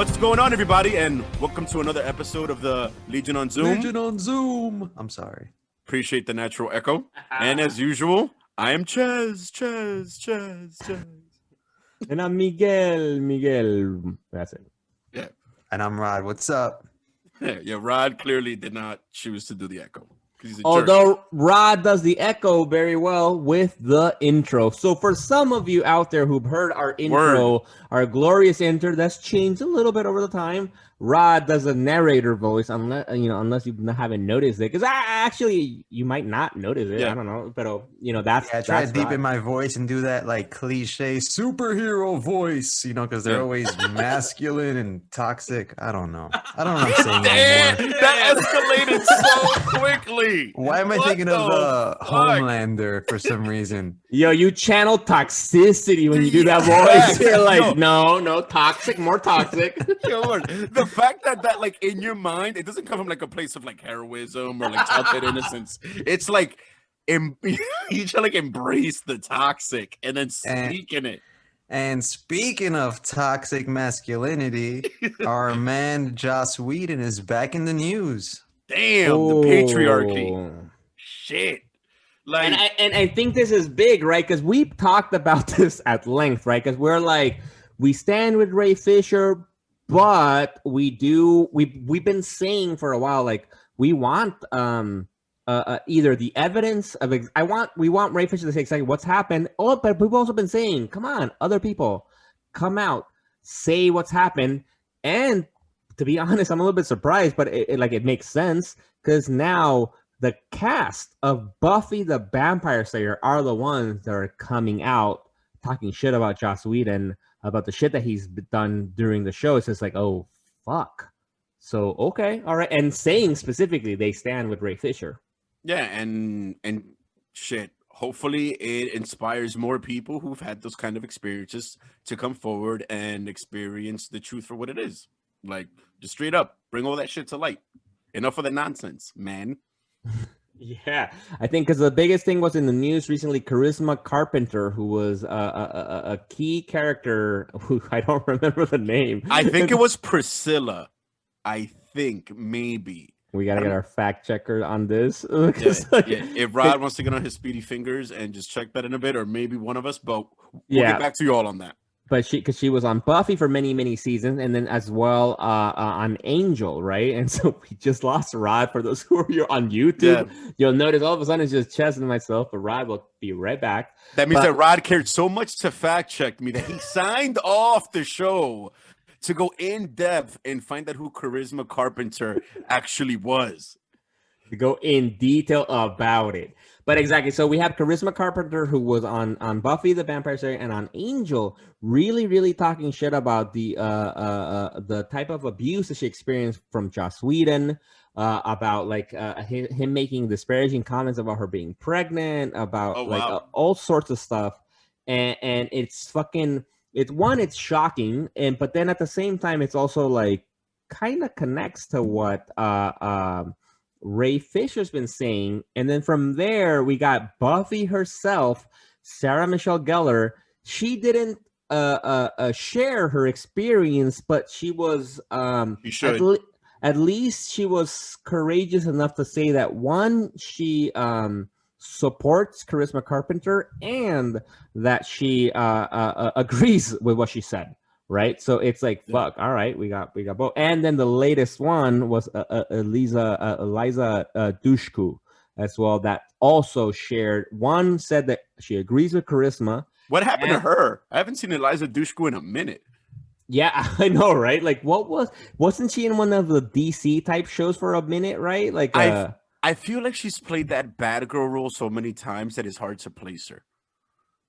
What's going on, everybody, and welcome to another episode of the Legion on Zoom. Legion on Zoom. I'm sorry. Appreciate the natural echo. And as usual, I am Ches. And I'm Miguel. That's it. Yeah. And I'm Rod. What's up? Yeah, Rod clearly did not choose to do the echo. He's a Although jerk. Rod does the echo very well with the intro. So for some of you out there who've heard our intro, our glorious intro that's changed a little bit over the time, Rod does a narrator voice, unless you haven't noticed it. Because actually, you might not notice it. Yeah. I don't know, but that's I try to deepen Rod. my voice and do that like cliche superhero voice, because they're always masculine and toxic. I don't know what I'm saying anymore. That escalated so quickly. Why am I thinking of Homelander for some reason? Yo, you channel toxicity when you do that voice. You're like, no, toxic, more toxic. The fact that like in your mind, it doesn't come from like a place of like heroism or like childhood innocence. It's like you should like embrace the toxic and then speak in it. And speaking of toxic masculinity, our man Joss Whedon is back in the news. Damn, the patriarchy. Shit. Like, and I think this is big, right? Because we've talked about this at length, right? Because we're like, we stand with Ray Fisher, but we've been saying for a while, like, we want either the evidence of we want Ray Fisher to say exactly what's happened. Oh, but we've also been saying, come on, other people, come out, say what's happened. And to be honest, I'm a little bit surprised, but it makes sense because now the cast of Buffy the Vampire Slayer are the ones that are coming out talking shit about Joss Whedon, about the shit that he's done during the show. It's just like, oh, fuck. So, okay, all right. And saying specifically they stand with Ray Fisher. Yeah, and shit. Hopefully it inspires more people who've had those kind of experiences to come forward and experience the truth for what it is. Like, just straight up, bring all that shit to light. Enough of the nonsense, man. Yeah, I think because the biggest thing was in the news recently, Charisma Carpenter, who was a key character who I don't remember the name. I think it was Priscilla. I think maybe. We got to get our fact checker on this. Yeah. If Rod wants to get on his speedy fingers and just check that in a bit, or maybe one of us, but we'll get back to you all on that. But she was on Buffy for many seasons, and then as well on Angel, right? And so we just lost Rod. For those who are on YouTube, you'll notice all of a sudden it's just Chess and myself. But Rod will be right back. That means that Rod cared so much to fact check me that he signed off the show to go in depth and find out who Charisma Carpenter actually was. To go in detail about it. But exactly, so we have Charisma Carpenter, who was on Buffy the Vampire Slayer and on Angel, really talking shit about the type of abuse that she experienced from Joss Whedon, about like him making disparaging comments about her being pregnant, about all sorts of stuff, and it's fucking it's shocking, but then at the same time it's also like kind of connects to what Ray Fisher's been saying. And then from there we got Buffy herself, Sarah Michelle Gellar. She didn't share her experience, but she was at least she was courageous enough to say that one, she supports Charisma Carpenter and that she agrees with what she said. Right, so it's like fuck. All right, we got both, and then the latest one was Eliza Dushku as well. That also shared. One said that she agrees with Charisma. What happened to her? I haven't seen Eliza Dushku in a minute. Yeah, I know, right? Like, wasn't she in one of the DC type shows for a minute? Right, like I feel like she's played that bad girl role so many times that it's hard to place her.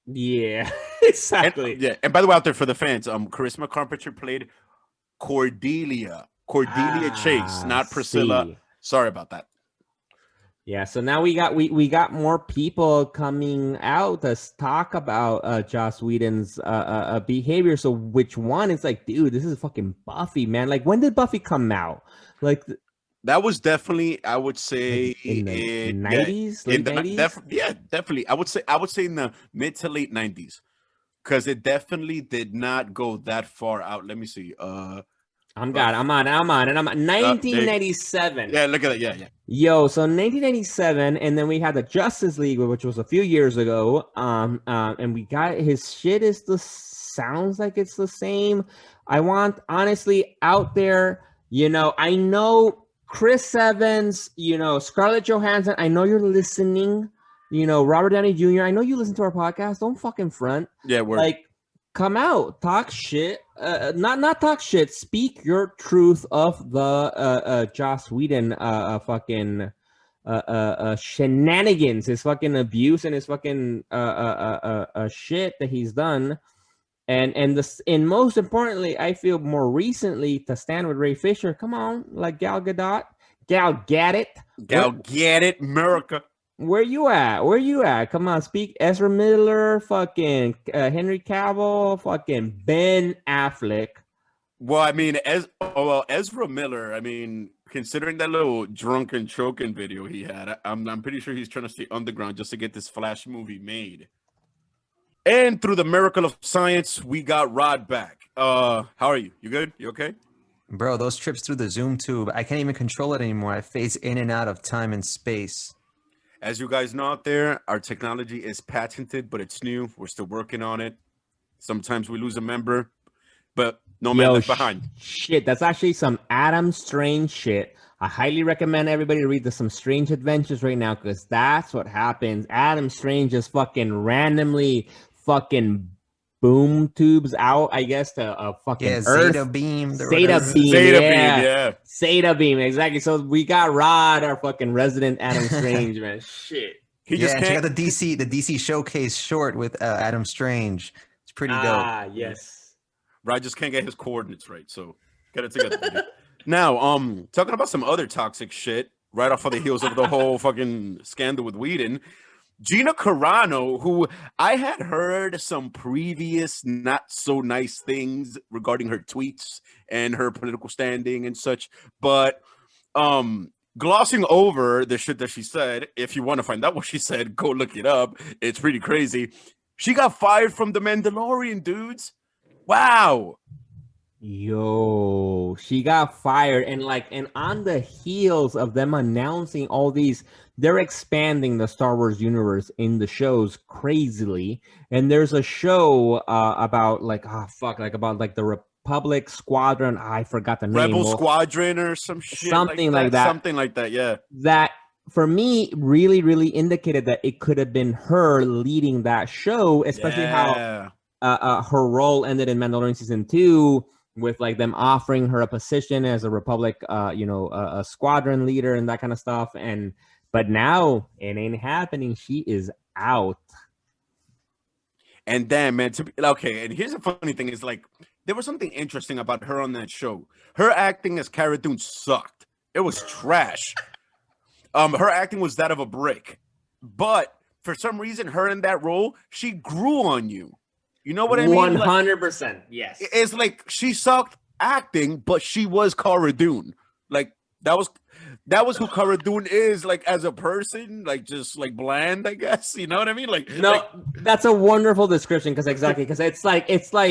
Yeah, exactly. And by the way, out there for the fans, Charisma Carpenter played Cordelia Chase, not Priscilla. Sorry about that. Yeah, so now we got more people coming out to talk about Joss Whedon's behavior. So which one? It's like, dude, this is fucking Buffy, man. Like, when did Buffy come out? Like, that was definitely, I would say, in the 90s, late 90s. Definitely. I would say in the mid to late 90s, because it definitely did not go that far out. Let me see. I'm got. I'm on. I'm on. And I'm 1997. Yeah, look at that. Yeah, yeah. Yo, so 1997, and then we had the Justice League, which was a few years ago. And we got his shit is the sounds like it's the same. I want honestly out there. You know, I know Chris Evans. You know, Scarlett Johansson. I know you're listening. You know, Robert Downey Jr. I know you listen to our podcast. Don't fucking front. Yeah, we're Like, come out, talk shit. Not talk shit. Speak your truth of the Joss Whedon fucking shenanigans, his fucking abuse and his fucking shit that he's done. And most importantly, I feel more recently to stand with Ray Fisher. Come on, like Gal Gadot, Gal Gadot, get it, America. Where you at? Where you at? Come on, speak. Ezra Miller, fucking Henry Cavill, fucking Ben Affleck. Well, I mean, Ezra Miller. I mean, considering that little drunken choking video he had, I'm pretty sure he's trying to stay underground just to get this Flash movie made. And through the miracle of science, we got Rod back. How are you? You good? You okay? Bro, those trips through the Zoom tube, I can't even control it anymore. I phase in and out of time and space. As you guys know out there, our technology is patented, but it's new. We're still working on it. Sometimes we lose a member, but no man left behind. Shit, that's actually some Adam Strange shit. I highly recommend everybody to read Some Strange Adventures right now, because that's what happens. Adam Strange just fucking randomly fucking boom tubes out, I guess, to a fucking Earth. Zeta beam. Zeta beam, yeah. Zeta beam, exactly. So we got Rod, our fucking resident Adam Strange, man. Shit. He just check out the DC showcase short with Adam Strange. It's pretty dope. Ah, yes. Rod just can't get his coordinates right, so get it together, buddy. Now, talking about some other toxic shit, right off of the heels of the whole fucking scandal with Whedon, Gina Carano, who I had heard some previous not so nice things regarding her tweets and her political standing and such, but glossing over the shit that she said, if you want to find out what she said, go look it up. It's pretty crazy. She got fired from The Mandalorian, dudes. Wow. Yo, she got fired, and on the heels of them announcing all these, they're expanding the Star Wars universe in the shows crazily. And there's a show about about the Republic Squadron. I forgot the name. Rebel Squadron or some shit. Something like that. Something like that, yeah. That for me really, really indicated that it could have been her leading that show, especially how her role ended in Mandalorian season 2. With like them offering her a position as a Republic, a squadron leader and that kind of stuff. But now it ain't happening. She is out. And then, man, and here's the funny thing is, like, there was something interesting about her on that show. Her acting as Cara Dune sucked. It was trash. Her acting was that of a brick. But for some reason, her in that role, she grew on you. You know what I mean? 100%. Yes. It's like she sucked acting, but she was Cara Dune. Like that was who Cara Dune is, like as a person, like just like bland, I guess. You know what I mean? Like that's a wonderful description because it's like it's so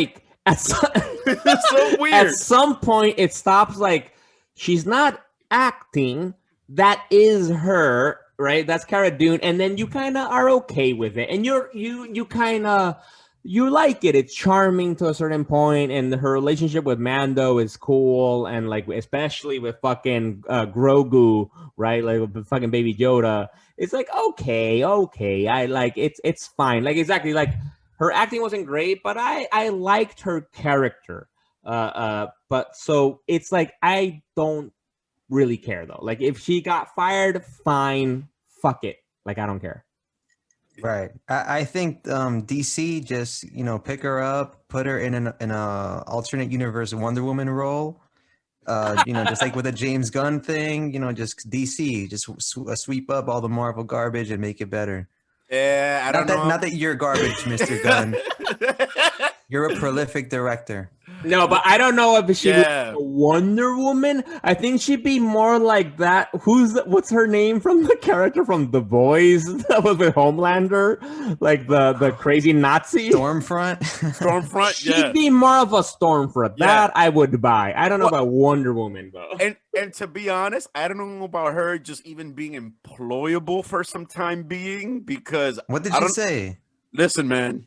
weird. At some point, it stops. Like she's not acting. That is her, right? That's Cara Dune, and then you kind of are okay with it, and you kind of. You like it. It's charming to a certain point, and her relationship with Mando is cool, and like especially with fucking Grogu, right? Like with fucking Baby Yoda. It's like okay. I like it's fine. Like exactly like her acting wasn't great, but I liked her character. But so it's like I don't really care though. Like if she got fired, fine. Fuck it. Like I don't care. Right. I think DC just, pick her up, put her in an alternate universe Wonder Woman role. Just like with the James Gunn thing, just DC, just sweep up all the Marvel garbage and make it better. Yeah, I don't know. Not that you're garbage, Mr. Gunn. You're a prolific director. No, but I don't know if she would Yeah. be a Wonder Woman. I think she'd be more like that. What's her name from the character from The Boys that was with Homelander? Like the crazy Nazi? Stormfront. Stormfront, She'd yeah. be more of a Stormfront. Yeah. That I would buy. I don't know Well, about Wonder Woman though. And to be honest, I don't know about her just even being employable for some time being, because What did I she don't say? listen, man.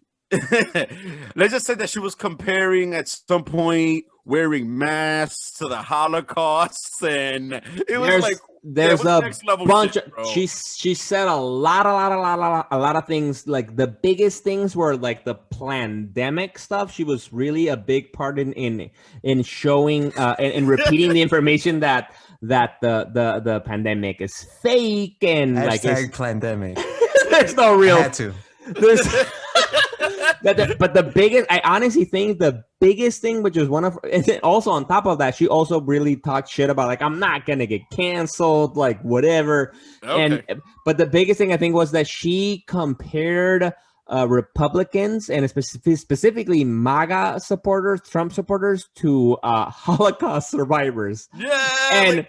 Let's just say that she was comparing at some point wearing masks to the Holocaust, and it was like there's it was a next level bunch shit, of bro. she said a lot of things. Like the biggest things were like the pandemic stuff. She was really a big part in showing and repeating the information that the pandemic is fake and like Hashtag pandemic. there's no I real had to. there's but the biggest, I honestly think the biggest thing, which is one of, and then also on top of that, she also really talked shit about like, I'm not gonna get canceled, like whatever. Okay. But the biggest thing I think was that she compared Republicans and specifically MAGA supporters, Trump supporters, to Holocaust survivors. Yeah.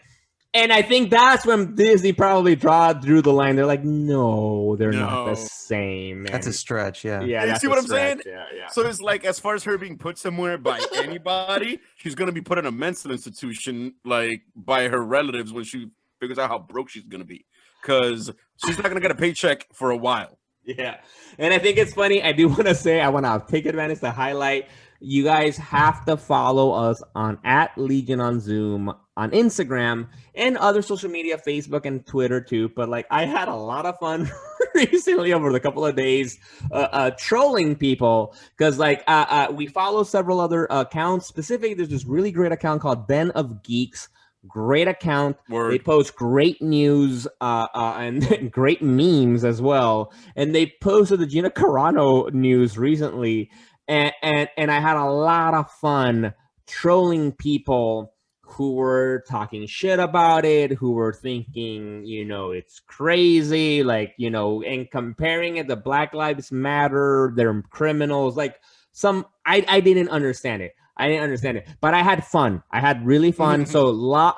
And I think that's when Disney probably drew the line. They're like, no, they're not the same. Man. That's a stretch, yeah. Yeah, you see what I'm saying? Yeah. So it's like, as far as her being put somewhere by anybody, she's gonna be put in a mental institution, like by her relatives, when she figures out how broke she's gonna be, because she's not gonna get a paycheck for a while. Yeah, and I think it's funny. I do want to say, I want to take advantage to highlight. You guys have to follow us on @Legion on Zoom on Instagram and other social media, Facebook and Twitter too. But like, I had a lot of fun recently over the couple of days trolling people, because like we follow several other accounts. Specifically, there's this really great account called Den of Geeks. Great account. Word. They post great news and great memes as well. And they posted the Gina Carano news recently. And I had a lot of fun trolling people who were talking shit about it, who were thinking, it's crazy, like, and comparing it to Black Lives Matter, they're criminals, like I didn't understand it. But I had fun. I had really fun. So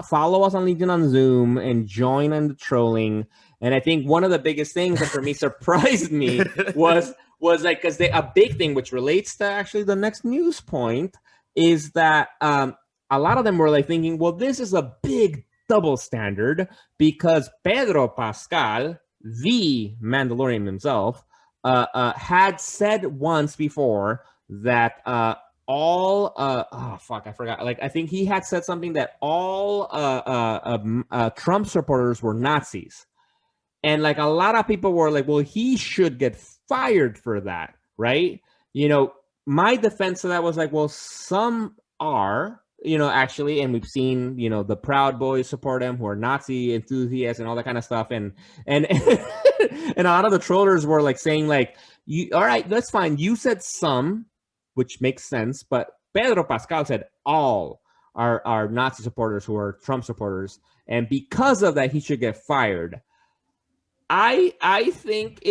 follow us on Legion on Zoom and join in the trolling. And I think one of the biggest things that for me surprised me was like, because a big thing which relates to actually the next news point is that a lot of them were like thinking, well, this is a big double standard, because Pedro Pascal, the Mandalorian himself, had said once before that I forgot. Like, I think he had said something that all Trump supporters were Nazis. And like a lot of people were like, well, he should get fired for that, right? My defense of that was like, well, some are, actually, and we've seen, the Proud Boys support him, who are Nazi enthusiasts and all that kind of stuff. And and a lot of the trollers were like saying like, all right, that's fine. You said some, which makes sense, but Pedro Pascal said all are Nazi supporters who are Trump supporters. And because of that, he should get fired. I think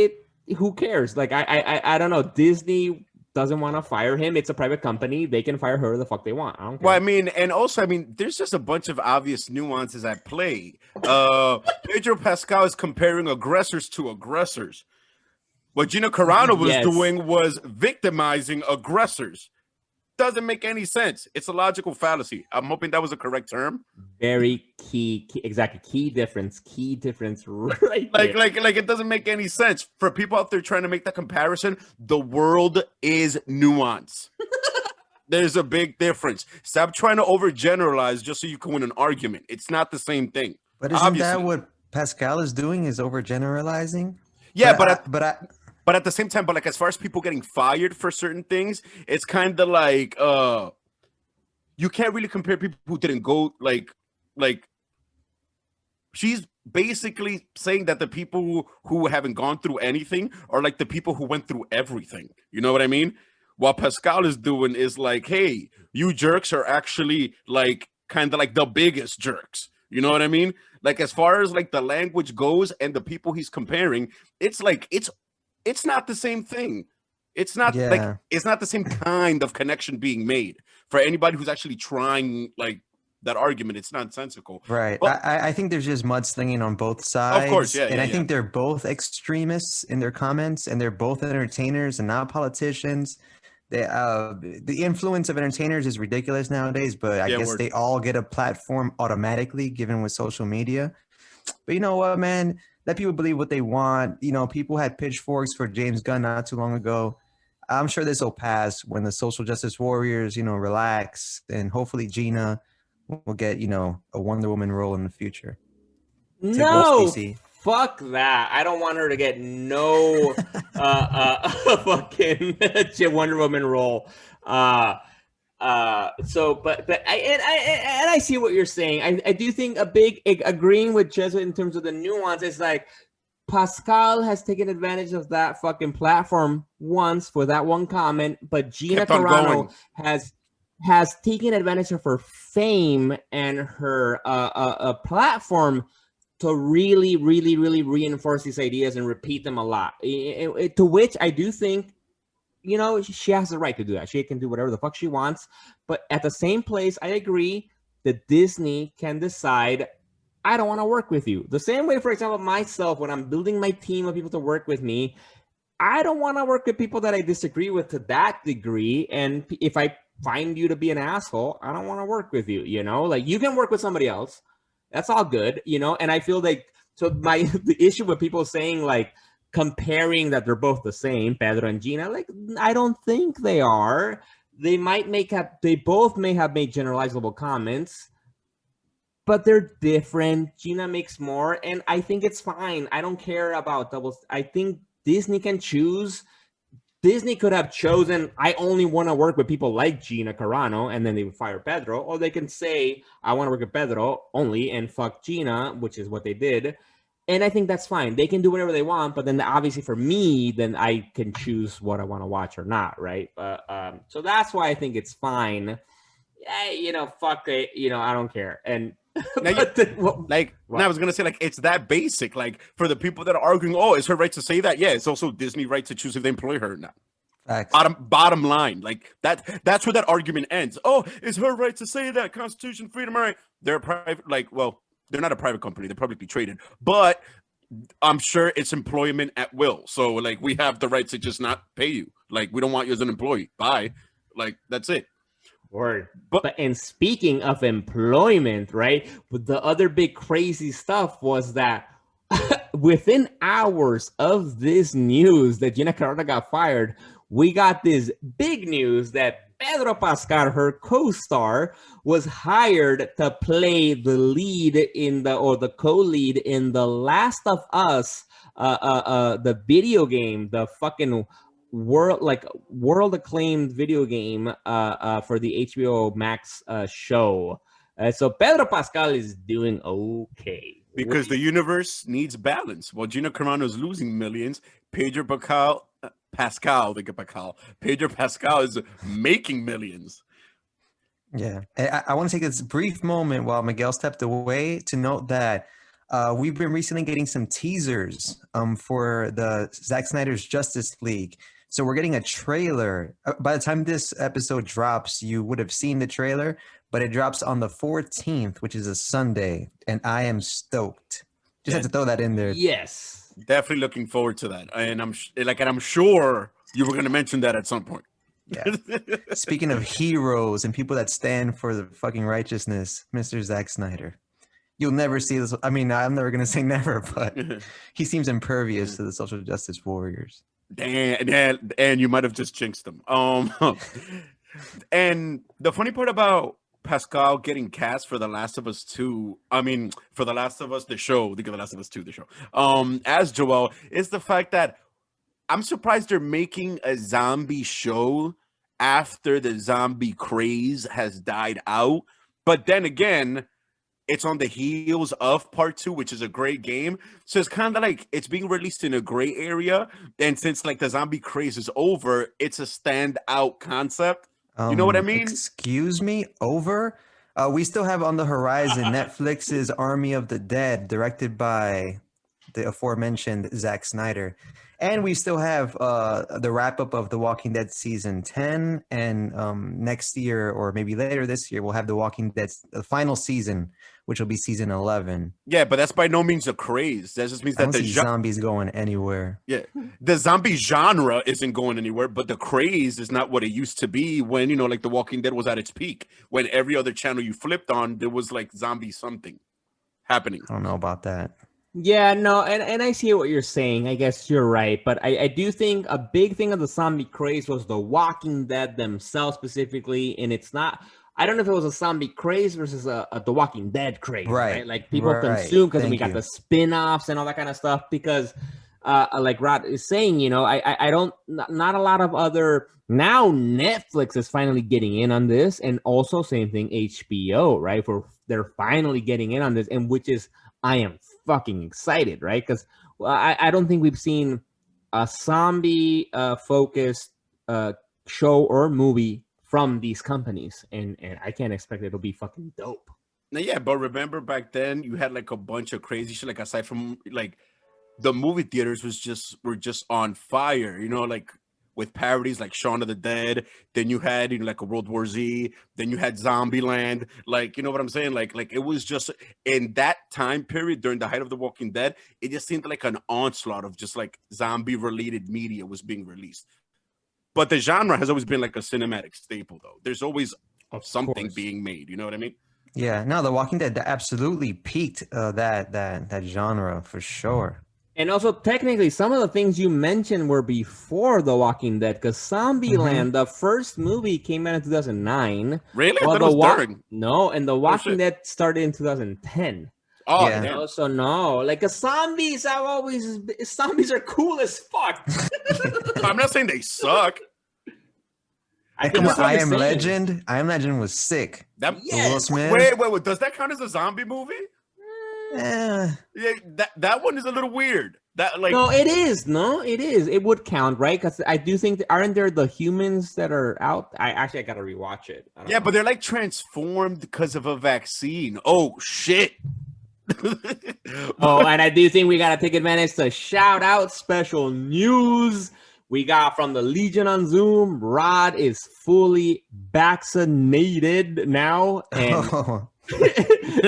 who cares? Like, I don't know. Disney doesn't want to fire him. It's a private company. They can fire whoever the fuck they want. I don't care. Well, I mean, and also, there's just a bunch of obvious nuances at play. Pedro Pascal is comparing aggressors to aggressors. What Gina Carano was doing was victimizing aggressors. Doesn't make any sense. It's a logical fallacy. I'm hoping that was a correct term. Very key exactly. Key difference right like there. It doesn't make any sense. For people out there trying to make that comparison, the world is nuance. There's a big difference. Stop trying to overgeneralize just so you can win an argument. It's not the same thing. But isn't that what Pascal is doing, is overgeneralizing? Yeah, but at the same time, like, as far as people getting fired for certain things, it's kind of like you can't really compare people who didn't go like she's basically saying that the people who haven't gone through anything are like the people who went through everything. You know what I mean? What Pascal is doing is like, hey, you jerks are actually like kind of like the biggest jerks. You know what I mean? Like, as far as like the language goes and the people he's comparing, it's like it's not the same thing. It's not like Yeah. it's not the same kind of connection being made for anybody who's actually trying like that argument. It's nonsensical. Right. But I think there's just mudslinging on both of course, sides. yeah, And yeah, I yeah. think they're both extremists in their comments, and they're both entertainers and not politicians. The influence of entertainers is ridiculous nowadays, but I Yeah, guess word. they all get a platform automatically given with social media. But you know what, man? Let people believe what they want. You know, people had pitchforks for James Gunn not too long ago. I'm sure this will pass when the social justice warriors, relax, and hopefully Gina will get, a Wonder Woman role in the future. Take notes, No, DC. fuck that. I don't want her to get no fucking Wonder Woman role. But I see what you're saying. I do think agreeing with Jesuit in terms of the nuance is like Pascal has taken advantage of that fucking platform once for that one comment, but Gina Kept on Carano going. has taken advantage of her fame and her platform to really, really, really reinforce these ideas and repeat them a lot. To which I do think, she has the right to do that. She can do whatever the fuck she wants. But at the same place, I agree that Disney can decide, I don't want to work with you. The same way, for example, myself, when I'm building my team of people to work with me, I don't want to work with people that I disagree with to that degree. And if I find you to be an asshole, I don't want to work with you. Like you can work with somebody else. That's all good, and I feel like the issue with people saying like comparing that they're both the same, Pedro and Gina, like I don't think they are. They both may have made generalizable comments, but they're different. Gina makes more, and I think it's fine. I don't care about doubles. I think Disney can choose. Disney could have chosen, I only want to work with people like Gina Carano, and then they would fire Pedro. Or they can say, I want to work with Pedro only and fuck Gina, which is what they did. And I think that's fine. They can do whatever they want, but then obviously for me, then I can choose what I want to watch or not, right? So that's why I think it's fine. Fuck it. I don't care. And Now I was gonna say like it's that basic. Like for the people that are arguing, oh, it's her right to say that. Yeah, it's also Disney right to choose if they employ her or not. Facts. Bottom line, like that's where that argument ends. Oh, it's her right to say that. Constitution, freedom, right? They're a private, they're not a private company. They're publicly traded, but I'm sure it's employment at will. So like we have the right to just not pay you. Like we don't want you as an employee. Bye. Like that's it. Word. But and speaking of employment, right? The other big crazy stuff was that within hours of this news that Gina Carano got fired, we got this big news that Pedro Pascal, her co-star, was hired to play the lead the co-lead in The Last of Us, the video game, the fucking world acclaimed video game for the HBO Max show. So Pedro Pascal is doing okay because the universe needs balance. While Gina Carano is losing millions, Pedro Pascal is making millions. Yeah, I want to take this brief moment while Miguel stepped away to note that we've been recently getting some teasers for the Zack Snyder's Justice League. So we're getting a trailer. By the time this episode drops, you would have seen the trailer, but it drops on the 14th, which is a Sunday, and I am stoked. Just had to throw that in there. Yes, definitely looking forward to that, and I'm sure you were going to mention that at some point. Yeah. Speaking of heroes and people that stand for the fucking righteousness, Mr. Zack Snyder. You'll never see this. I mean, I'm never going to say never, but he seems impervious to the social justice warriors. And you might have just jinxed them. And the funny part about Pascal getting cast for The Last of Us 2, for The Last of Us, the show, think of The Last of Us 2, the show, as Joel, is the fact that I'm surprised they're making a zombie show after the zombie craze has died out. But then again, it's on the heels of part 2, which is a great game. So it's kind of like it's being released in a gray area. And since like the zombie craze is over, it's a standout concept. You know what I mean? Excuse me? Over? We still have on the horizon Netflix's Army of the Dead, directed by the aforementioned Zack Snyder. And we still have the wrap up of The Walking Dead season 10. And next year, or maybe later this year, we'll have The Walking Dead the final season, which will be season 11. Yeah, but that's by no means a craze. That just means I that don't see zombies going anywhere. yeah, the zombie genre isn't going anywhere, but the craze is not what it used to be when, like The Walking Dead was at its peak. When every other channel you flipped on, there was like zombie something happening. I don't know about that. Yeah, no, and I see what you're saying. I guess you're right. But I do think a big thing of the zombie craze was The Walking Dead themselves specifically. And it's not, I don't know if it was a zombie craze versus a The Walking Dead craze, right? Like people consume because we got the spin-offs and all that kind of stuff. Because like Rod is saying, I don't, not a lot of other, now Netflix is finally getting in on this. And also same thing, HBO, right? They're finally getting in on this, and which is, I am fucking excited, right? Because I don't think we've seen a zombie focused show or movie from these companies, and I can't expect it'll be fucking dope. Now, yeah, but remember back then you had like a bunch of crazy shit. Like aside from like the movie theaters were just on fire, like with parodies like Shaun of the Dead. Then you had like a World War Z. Then you had Zombieland. Like, you know what I'm saying? Like it was just in that time period during the height of The Walking Dead, it just seemed like an onslaught of just like zombie related media was being released. But the genre has always been like a cinematic staple, though. There's always something being made. You know what I mean? Yeah. No, The Walking Dead absolutely peaked that genre for sure. And also, technically, some of the things you mentioned were before The Walking Dead, because Zombieland, the first movie, came out in 2009. Really? I thought it was during. No, and The Walking Dead started in 2010. Oh, yeah. So no, like zombies are cool as fuck. I'm not saying they suck. I Am Legend. I Am Legend was sick. Will Smith. Wait. Does that count as a zombie movie? Yeah, that one is a little weird. No, it is. It would count, right? Because I do think aren't there the humans that are out? I gotta rewatch it. Yeah, but they're like transformed because of a vaccine. Oh shit. And I do think we gotta take advantage to shout out special news we got from the Legion on Zoom. Rod is fully vaccinated now, and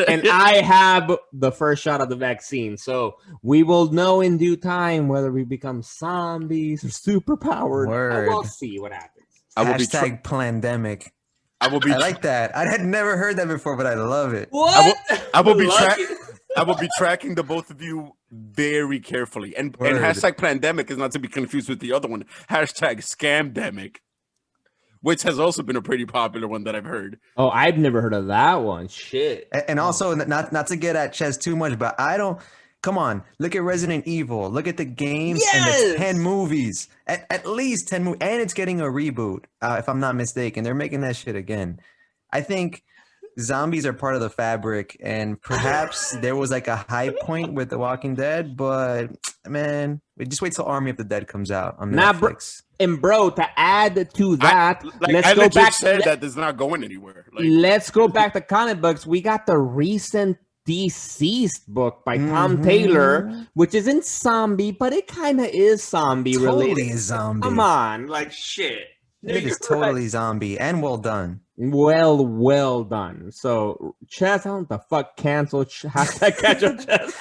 and I have the first shot of the vaccine, so we will know in due time whether we become zombies or superpowered. We'll see what happens. Hashtag pandemic. I like that. I had never heard that before, but I love it. What? I will be tracking the both of you very carefully. And hashtag pandemic is not to be confused with the other one. Hashtag scamdemic, which has also been a pretty popular one that I've heard. Oh, I've never heard of that one. Shit. And also, not to get at Ches too much, but come on, look at Resident Evil. Look at the games and the 10 movies. At least 10 movies. And it's getting a reboot, if I'm not mistaken. They're making that shit again. I think zombies are part of the fabric, and perhaps there was like a high point with The Walking Dead, but man, just wait till Army of the Dead comes out on Netflix. Bro, to add to that, let's go back. Said that is not going anywhere. Let's go back to comic books. We got the recent Deceased book by Tom Taylor, which isn't zombie, but it kind of is zombie related. Totally is zombie. Come on, like shit. It is totally zombie and well done. Well done. So, Chess, I don't the fuck cancel. Hashtag catch up, Chess.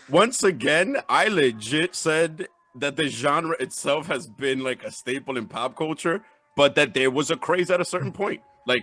Once again, I legit said that the genre itself has been like a staple in pop culture, but that there was a craze at a certain point. Like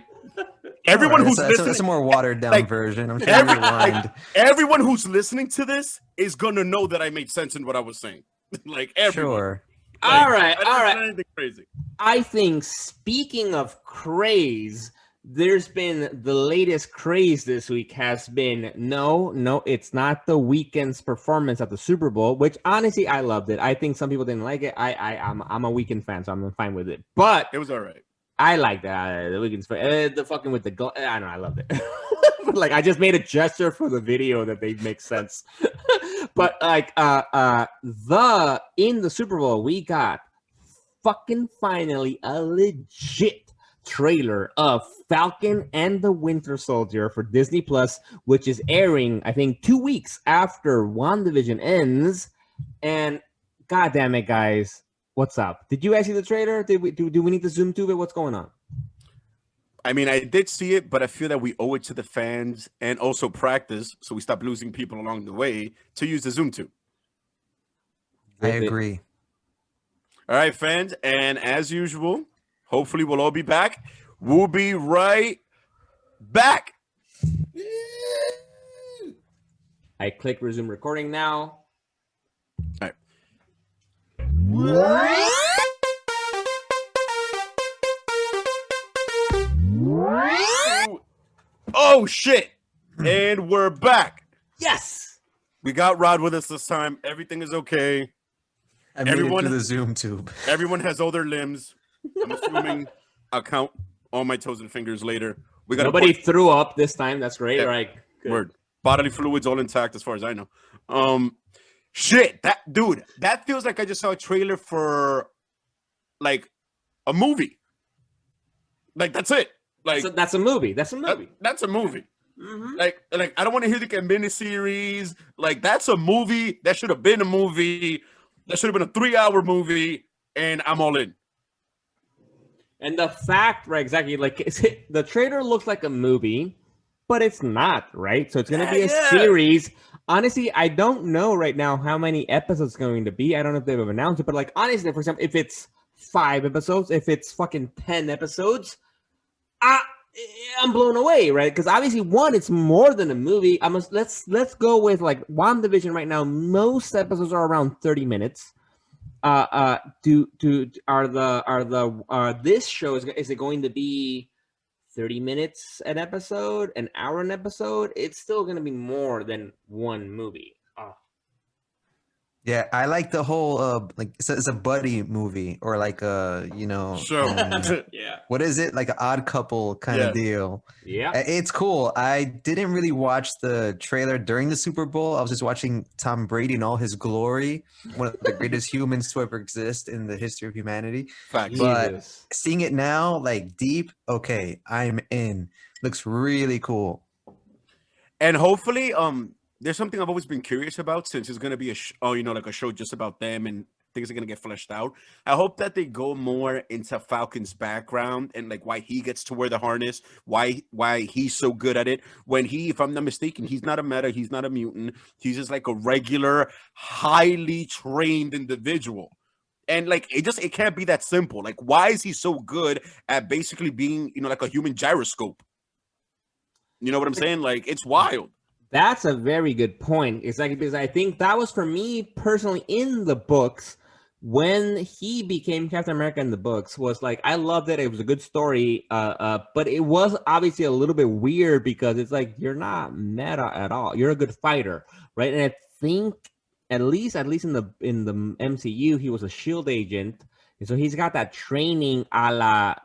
everyone who's listening, that's a more watered down version. I'm sure rewind. Everyone who's listening to this is gonna know that I made sense in what I was saying. Like everyone. Sure. All right. Anything crazy. I think speaking of craze, there's been the latest craze this week has been no, it's not the Weeknd's performance at the Super Bowl, which honestly I loved it. I think some people didn't like it. I'm a Weeknd fan, so I'm fine with it. But it was all right. I like that. The Weeknd's the fucking with the I don't know, I loved it. Like I just made a gesture for the video that they make sense. But like in the Super Bowl we got fucking finally a legit trailer of Falcon and the Winter Soldier for Disney Plus, which is airing, I think, 2 weeks after WandaVision ends. And god damn it, guys, what's up? Did you guys see the trailer? Do we need to zoom to it? What's going on? I mean, I did see it, but I feel that we owe it to the fans and also practice, so we stop losing people along the way, to use the Zoom too. I agree. All right, fans, and as usual, hopefully we'll all be back. We'll be right back. I click resume recording now. All right. Oh shit! And we're back. Yes. We got Rod with us this time. Everything is okay. I made it to the Zoom tube. Everyone has all their limbs. I'm assuming I'll count all my toes and fingers later. We got nobody threw up this time. That's great. Yeah. Right. Good. Word. Bodily fluids all intact as far as I know. Shit, that feels like I just saw a trailer for like a movie. Like that's it. Like that's a movie. That's a movie. That's a movie. Mm-hmm. Like I don't want to hear like a miniseries. Like that's a movie. That should have been a movie. That should have been a 3-hour movie, and I'm all in. And the fact, right, exactly, like the trailer looks like a movie, but it's not, right? So it's going to be a series. Honestly, I don't know right now how many episodes it's going to be. I don't know if they've announced it, but like honestly, for example, if it's 5 episodes, if it's fucking 10 episodes, I'm blown away, right? Because obviously, one, it's more than a movie. Let's go with like WandaVision right now. Most episodes are around 30 minutes. This show is it going to be 30 minutes an episode, an hour an episode? It's still going to be more than one movie. Yeah, I like the whole like it's a buddy movie or like Sure. Yeah. What is it, like an Odd Couple kind of deal? Yeah, it's cool. I didn't really watch the trailer during the Super Bowl. I was just watching Tom Brady in all his glory, one of the greatest humans to ever exist in the history of humanity. Facts. But seeing it now, like deep, okay, I'm in. Looks really cool. And hopefully, there's something I've always been curious about since it's gonna be like a show just about them and things are gonna get fleshed out. I hope that they go more into Falcon's background and like why he gets to wear the harness, why he's so good at it. When if I'm not mistaken, he's not a meta, he's not a mutant, he's just like a regular, highly trained individual. And like it can't be that simple. Like, why is he so good at basically being, like a human gyroscope? You know what I'm saying? Like, it's wild. That's a very good point. Exactly, because I think that was for me personally in the books when he became Captain America in the books was like, I loved it. It was a good story. But it was obviously a little bit weird because it's like, you're not meta at all. You're a good fighter, right? And I think at least in the MCU, he was a SHIELD agent. And so he's got that training a la,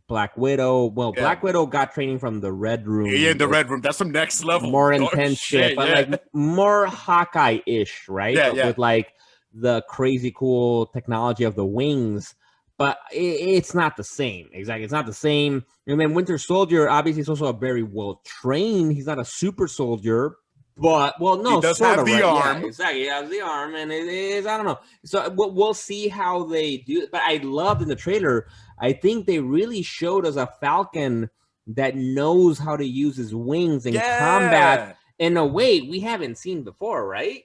Black Widow. Well, yeah. Black Widow got training from the Red Room. Yeah, in the Red Room. That's some next level. More intense shit, but like more Hawkeye-ish, right? Yeah. With like the crazy cool technology of the wings. But it's not the same. Exactly. It's not the same. And then Winter Soldier, obviously, is also a very well-trained. He's not a super soldier. But no, he does have the arm. Yeah, exactly, he has the arm, and it is. I don't know. So we'll see how they do it. But I loved in the trailer. I think they really showed us a Falcon that knows how to use his wings in combat in a way we haven't seen before, right?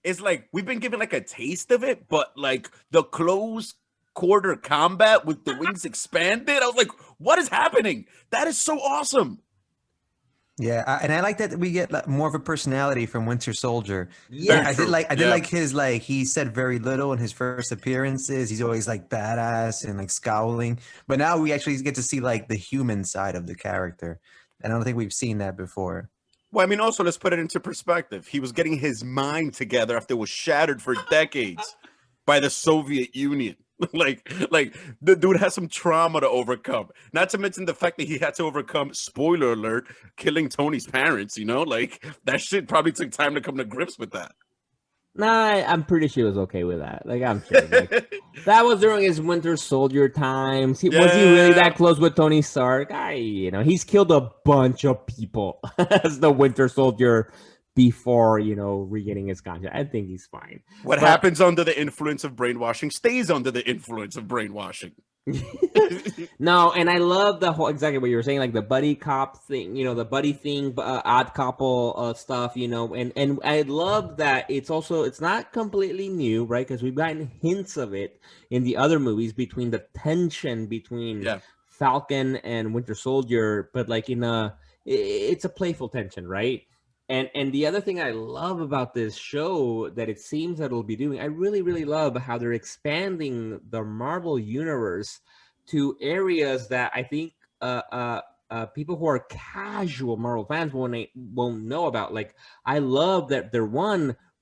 It's like we've been given like a taste of it, but like the close quarter combat with the wings expanded. I was like, what is happening? That is so awesome. Yeah, and I like that we get more of a personality from Winter Soldier. Yeah, I did like his he said very little in his first appearances. He's always like badass and like scowling. But now we actually get to see like the human side of the character. And I don't think we've seen that before. Well, I mean, also let's put it into perspective. He was getting his mind together after it was shattered for decades by the Soviet Union. like the dude has some trauma to overcome, not to mention the fact that he had to overcome, spoiler alert, killing Tony's parents. Like that shit probably took time to come to grips with that. Nah, I'm pretty sure he was okay with that. Like, I'm kidding. Like, that was during his Winter Soldier times. Was he really that close with Tony Stark? He's killed a bunch of people as the Winter Soldier before, regaining his conscience. I think he's fine. What happens under the influence of brainwashing stays under the influence of brainwashing. No, and I love the whole exactly what you were saying, like the buddy cop thing, the buddy thing, odd couple stuff, and I love that it's not completely new, right? Because we've gotten hints of it in the other movies between the tension between Falcon and Winter Soldier, but like it's a playful tension, right? And the other thing I love about this show that it seems that it'll be doing, I really, really love how they're expanding the Marvel universe to areas that I think people who are casual Marvel fans won't know about. Like, I love that they're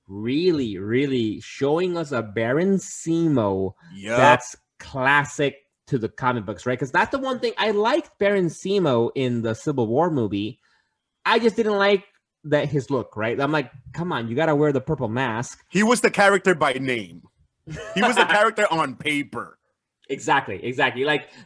really, really showing us a Baron Zemo that's classic to the comic books, right? Because that's the one thing I liked Baron Zemo in the Civil War movie. I just didn't like that his look, right? I'm like, come on, you gotta wear the purple mask. He was the character by name. He was the character on paper. Exactly.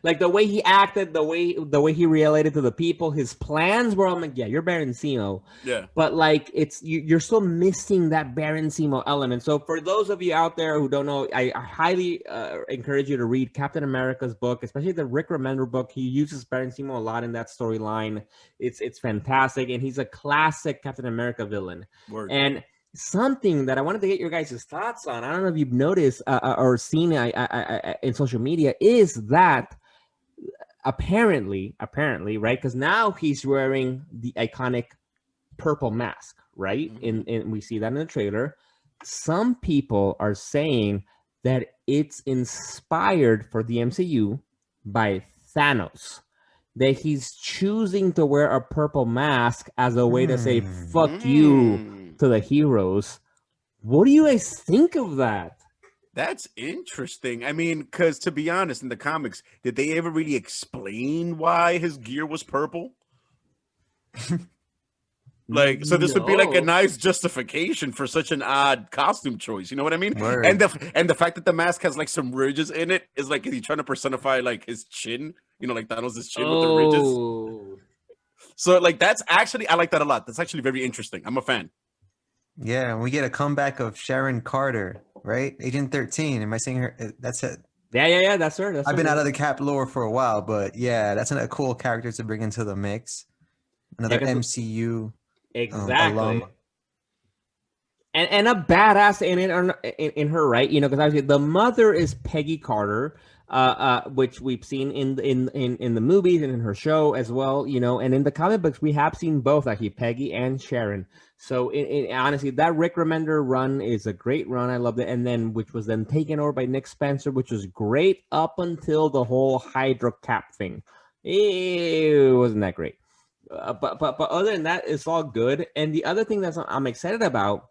Like the way he acted, the way he related to the people, his plans were. I'm like, yeah, you're Baron Zemo. Yeah. But like, you're still missing that Baron Zemo element. So for those of you out there who don't know, I highly encourage you to read Captain America's book, especially the Rick Remender book. He uses Baron Zemo a lot in that storyline. It's fantastic, and he's a classic Captain America villain. Word. And something that I wanted to get your guys' thoughts on, I don't know if you've noticed or seen in social media, is that apparently, right? Because now he's wearing the iconic purple mask, right? Mm-hmm. And we see that in the trailer. Some people are saying that it's inspired for the MCU by Thanos. That he's choosing to wear a purple mask as a way to say, fuck you to the heroes. What do you guys think of that? That's interesting. I mean, because to be honest, in the comics, did they ever really explain why his gear was purple? So this would be like a nice justification for such an odd costume choice. You know what I mean? Word. And the fact that the mask has like some ridges in it is like, is he trying to personify like his chin? Like Thanos' chin with the ridges. So like that's actually, I like that a lot. That's actually very interesting. I'm a fan. Yeah, we get a comeback of Sharon Carter, right? Agent 13. Am I saying her? That's it. Yeah, that's her. I've been out of the Cap lore for a while, but yeah, that's a cool character to bring into the mix. Another MCU alum. And a badass in her, right? Because obviously the mother is Peggy Carter, which we've seen in the movies and in her show as well. And in the comic books we have seen both, actually, Peggy and Sharon. So honestly, that Rick Remender run is a great run. I loved it. And then which was then taken over by Nick Spencer, which was great up until the whole Hydra Cap thing. It wasn't that great. But other than that, it's all good. And the other thing that I'm excited about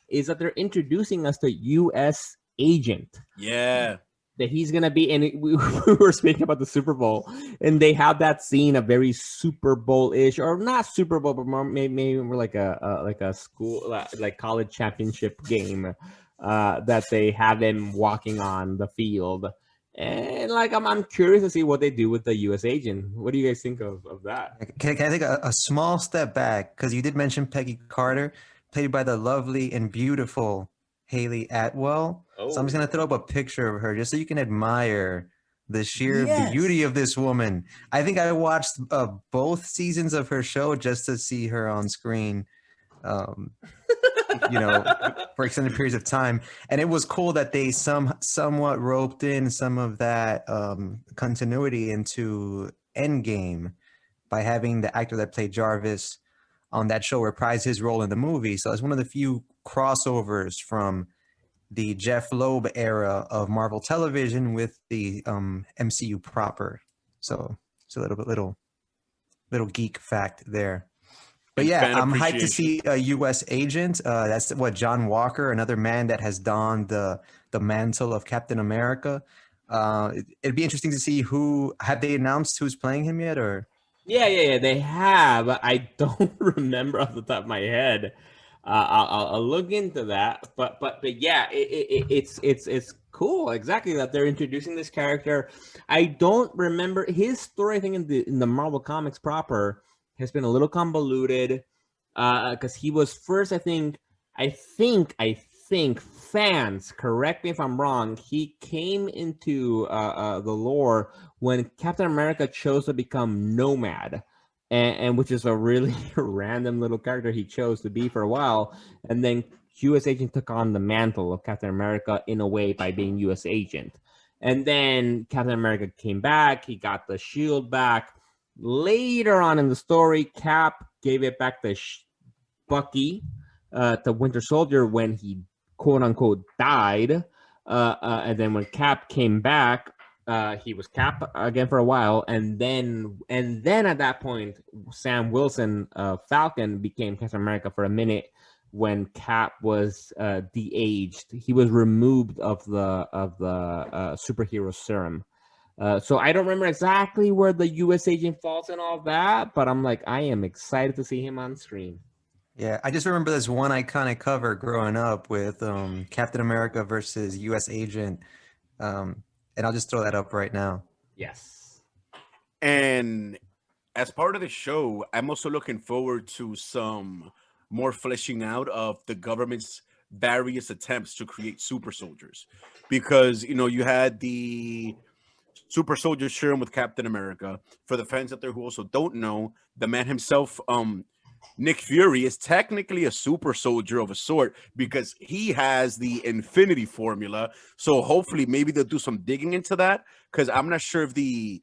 is that they're introducing us to U.S. Agent. Yeah. That he's going to be, and we were speaking about the Super Bowl, and they have that scene, a very Super Bowl-ish, or not Super Bowl, but more, maybe more like a school, like college championship game, that they have him walking on the field. And like, I'm curious to see what they do with the U.S. Agent. What do you guys think of that? Can I take a small step back? Because you did mention Peggy Carter, played by the lovely and beautiful Haley Atwell. So I'm just going to throw up a picture of her just so you can admire the sheer beauty of this woman. I think I watched both seasons of her show just to see her on screen, for extended periods of time. And it was cool that they somewhat roped in some of that continuity into Endgame by having the actor that played Jarvis on that show reprise his role in the movie. So it's one of the few crossovers from the Jeff Loeb era of Marvel Television with the MCU proper. So it's a little geek fact there. But yeah, I'm hyped to see a U.S. agent. That's what John Walker, another man that has donned the mantle of Captain America. It'd be interesting to see have they announced who's playing him yet, or? Yeah, they have. I don't remember off the top of my head. I'll look into that. But yeah, it's cool. Exactly, that they're introducing this character. I don't remember his story. I think in the Marvel Comics proper has been a little convoluted because he was first. I think fans, correct me if I'm wrong, he came into the lore when Captain America chose to become Nomad, and which is a really random little character he chose to be for a while, and then U.S. Agent took on the mantle of Captain America in a way by being U.S. Agent, and then Captain America came back, he got the shield back. Later on in the story, Cap gave it back to Bucky, to Winter Soldier when he quote unquote died, and then when Cap came back, he was Cap again for a while, and then at that point, Sam Wilson, Falcon, became Captain America for a minute when Cap was de-aged. He was removed of the superhero serum. So I don't remember exactly where the U.S. agent falls and all that, but I'm like, I am excited to see him on screen. Yeah, I just remember this one iconic cover growing up with Captain America versus U.S. Agent, and I'll just throw that up right now. Yes. And as part of the show, I'm also looking forward to some more fleshing out of the government's various attempts to create super soldiers, because you had the super soldier serum with Captain America. For the fans out there who also don't know, the man himself, Nick Fury, is technically a super soldier of a sort because he has the Infinity Formula. So hopefully, maybe they'll do some digging into that, because I'm not sure if the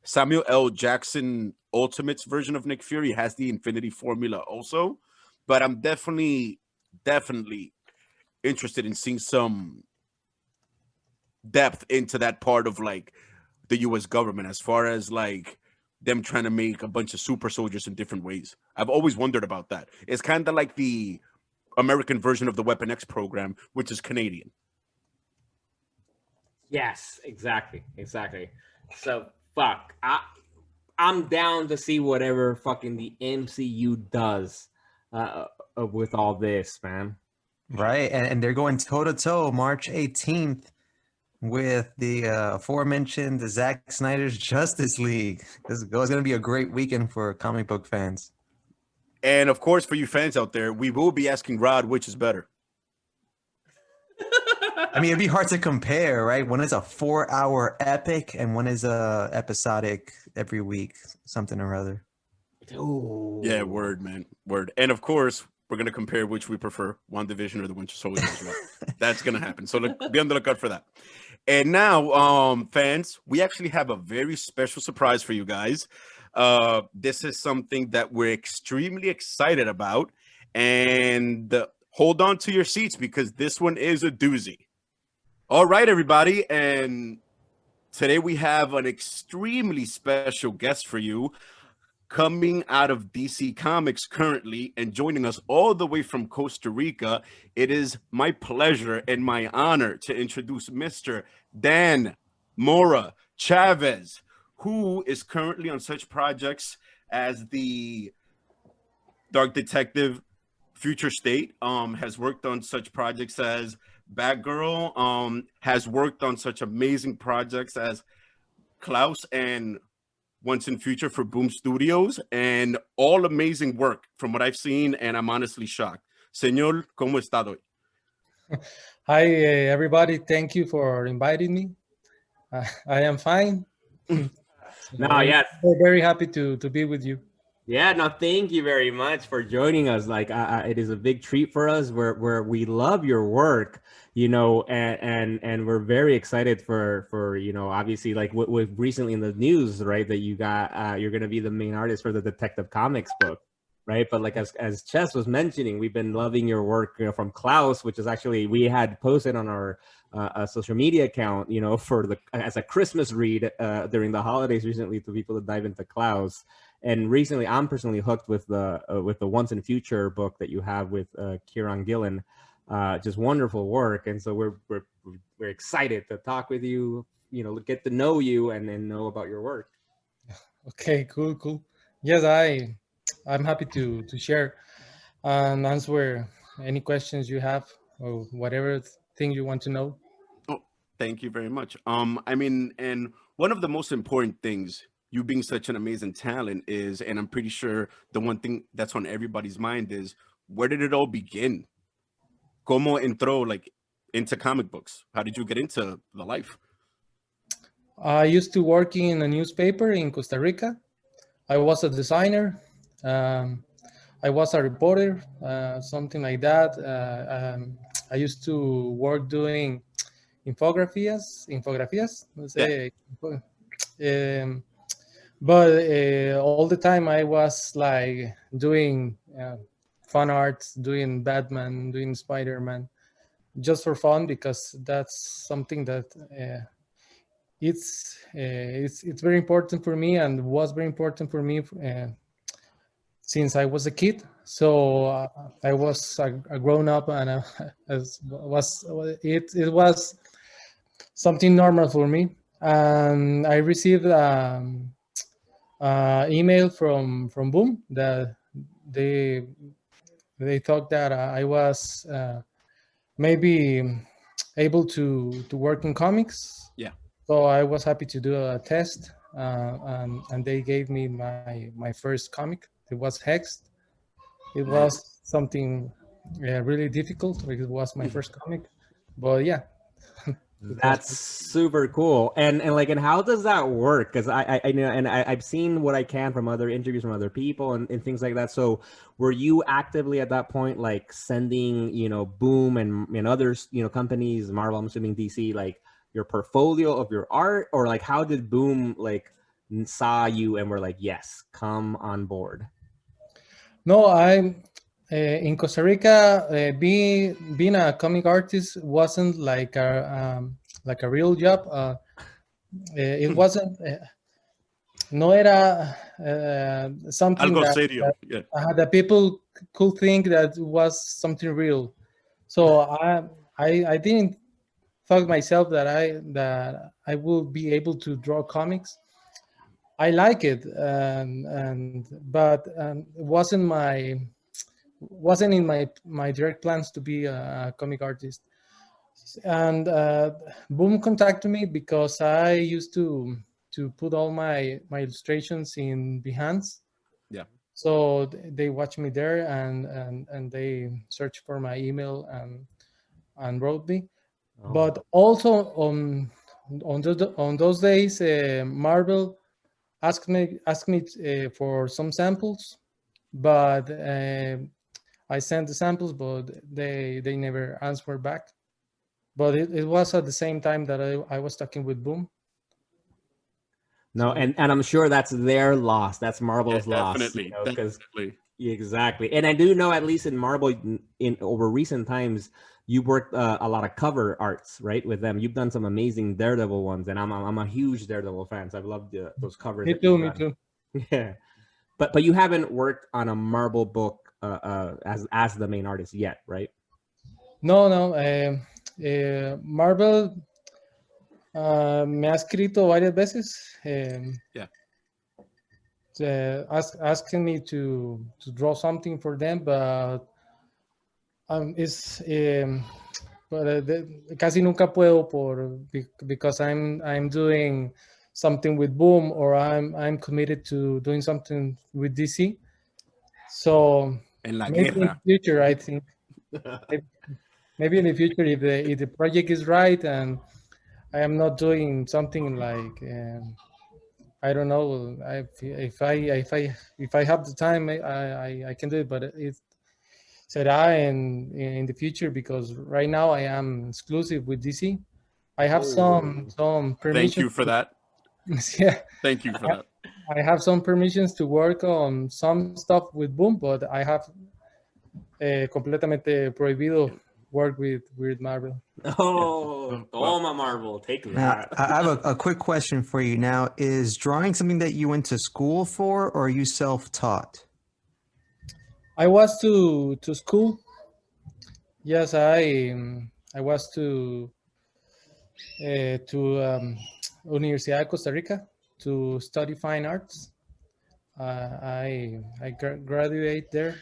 Samuel L. Jackson Ultimates version of Nick Fury has the Infinity Formula also. But I'm definitely interested in seeing some depth into that part of like the US government, as far as like them trying to make a bunch of super soldiers in different ways. I've always wondered about that. It's kind of like the American version of the Weapon X program, which is Canadian. Yes, exactly. So fuck. I'm down to see whatever fucking the MCU does with all this, man. Right, and they're going toe to toe March 18th with the aforementioned Zack Snyder's Justice League. This is going to be a great weekend for comic book fans. And of course, for you fans out there, we will be asking Rod which is better. I mean, it'd be hard to compare, right? One is a 4-hour epic, and one is a episodic every week, something or other. Ooh. Yeah, word, man, word. And of course, we're gonna compare which we prefer, WandaVision or the Winter Soldier as well. That's gonna happen. So be on the lookout for that. And now, fans, we actually have a very special surprise for you guys. This is something that we're extremely excited about, and hold on to your seats because this one is a doozy. All right, everybody, and today we have an extremely special guest for you, coming out of DC Comics currently and joining us all the way from Costa Rica. It is my pleasure and my honor to introduce Mr. Dan Mora Chavez, who is currently on such projects as the Dark Detective Future State, has worked on such projects as Batgirl, has worked on such amazing projects as Klaus and Once in Future for Boom Studios, and all amazing work from what I've seen, and I'm honestly shocked. Señor, ¿cómo está hoy? Hi, everybody. Thank you for inviting me. I am fine. No, yes. We're very happy to be with you. Yeah, no, thank you very much for joining us. Like, it is a big treat for us. Where we love your work, and we're very excited for obviously, like with recently in the news, right, that you got you're going to be the main artist for the Detective Comics book, right? But like as Chess was mentioning, we've been loving your work, from Klaus, which is actually we had posted on our social media account, for as a Christmas read during the holidays recently to people to dive into Klaus. And recently, I'm personally hooked with the Once in Future book that you have with Kieran Gillen. Just wonderful work, and so we're excited to talk with you. Get to know you and then know about your work. Okay, cool. Yes, I'm happy to share. and answer any questions you have or whatever thing you want to know. Oh, thank you very much. I mean, and one of the most important things, you being such an amazing talent, is, and I'm pretty sure the one thing that's on everybody's mind is, where did it all begin? ¿Cómo entró like into comic books? How did you get into the life? I used to work in a newspaper in Costa Rica. I was a designer. Um, I was a reporter, something like that. I used to work doing infografías, no Yeah. sé. But all the time I was like doing fun art, doing Batman, doing Spider-Man, just for fun, because that's something that it's very important for me, and was very important for me since I was a kid. So I was a grown up, and it was something normal for me. And I received email from Boom that they they thought that I was maybe able to work in comics. Yeah. So I was happy to do a test, and they gave me my first comic. It was Hexed. It Nice. was something really difficult. It was my first comic, but yeah, it was. That's super cool. And like, and how does that work? Because I know, and I've seen what I can from other interviews from other people and things like that. So were you actively at that point like sending, Boom and others, companies, Marvel, I'm assuming DC, like your portfolio of your art, or like how did Boom like saw you and were like, yes, come on board? No, I'm in Costa Rica. Being a comic artist wasn't like a real job. It wasn't. No era something Algo serio. Yeah. that people could think that was something real. So I didn't thought myself that I will be able to draw comics. I like it, but it wasn't in my direct plans to be a comic artist. And Boom contacted me because I used to put all my illustrations in Behance. Yeah. So they watched me there, and they searched for my email and wrote me. Oh. But also on those days, Marvel asked me for some samples, but I sent the samples, but they never answered back. But it was at the same time that I was talking with Boom. No, So and I'm sure that's their loss. That's Marvel's loss. Definitely. Because Definitely. exactly. And I do know, at least in Marvel, in over recent times, you worked a lot of cover arts, right, with them. You've done some amazing Daredevil ones, and I'm a huge Daredevil fan. So I've loved those covers. me that too, you've me done. too. Yeah, but you haven't worked on a Marvel book as the main artist yet, right? No. Marvel me ha escrito varias veces. Yeah. Asking me to draw something for them, but it's but casi nunca puedo because I'm doing something with Boom, or I'm committed to doing something with DC. So En la maybe in the guerra. future, I think maybe in the future, if the project is right and I am not doing something like I don't know. If I have the time, I can do it. But it será in the future, because right now I am exclusive with DC. I have some Thank you permissions. for that. Yeah, Thank you for that. I have some permissions to work on some stuff with Boom, but I have completamente prohibido work with Marvel. Oh, Well, toma Marvel, take Now, that. I have a quick question for you. Now, is drawing something that you went to school for, or are you self-taught? I was to school. Yes, I was to Universidad de Costa Rica to study fine arts. I graduate there.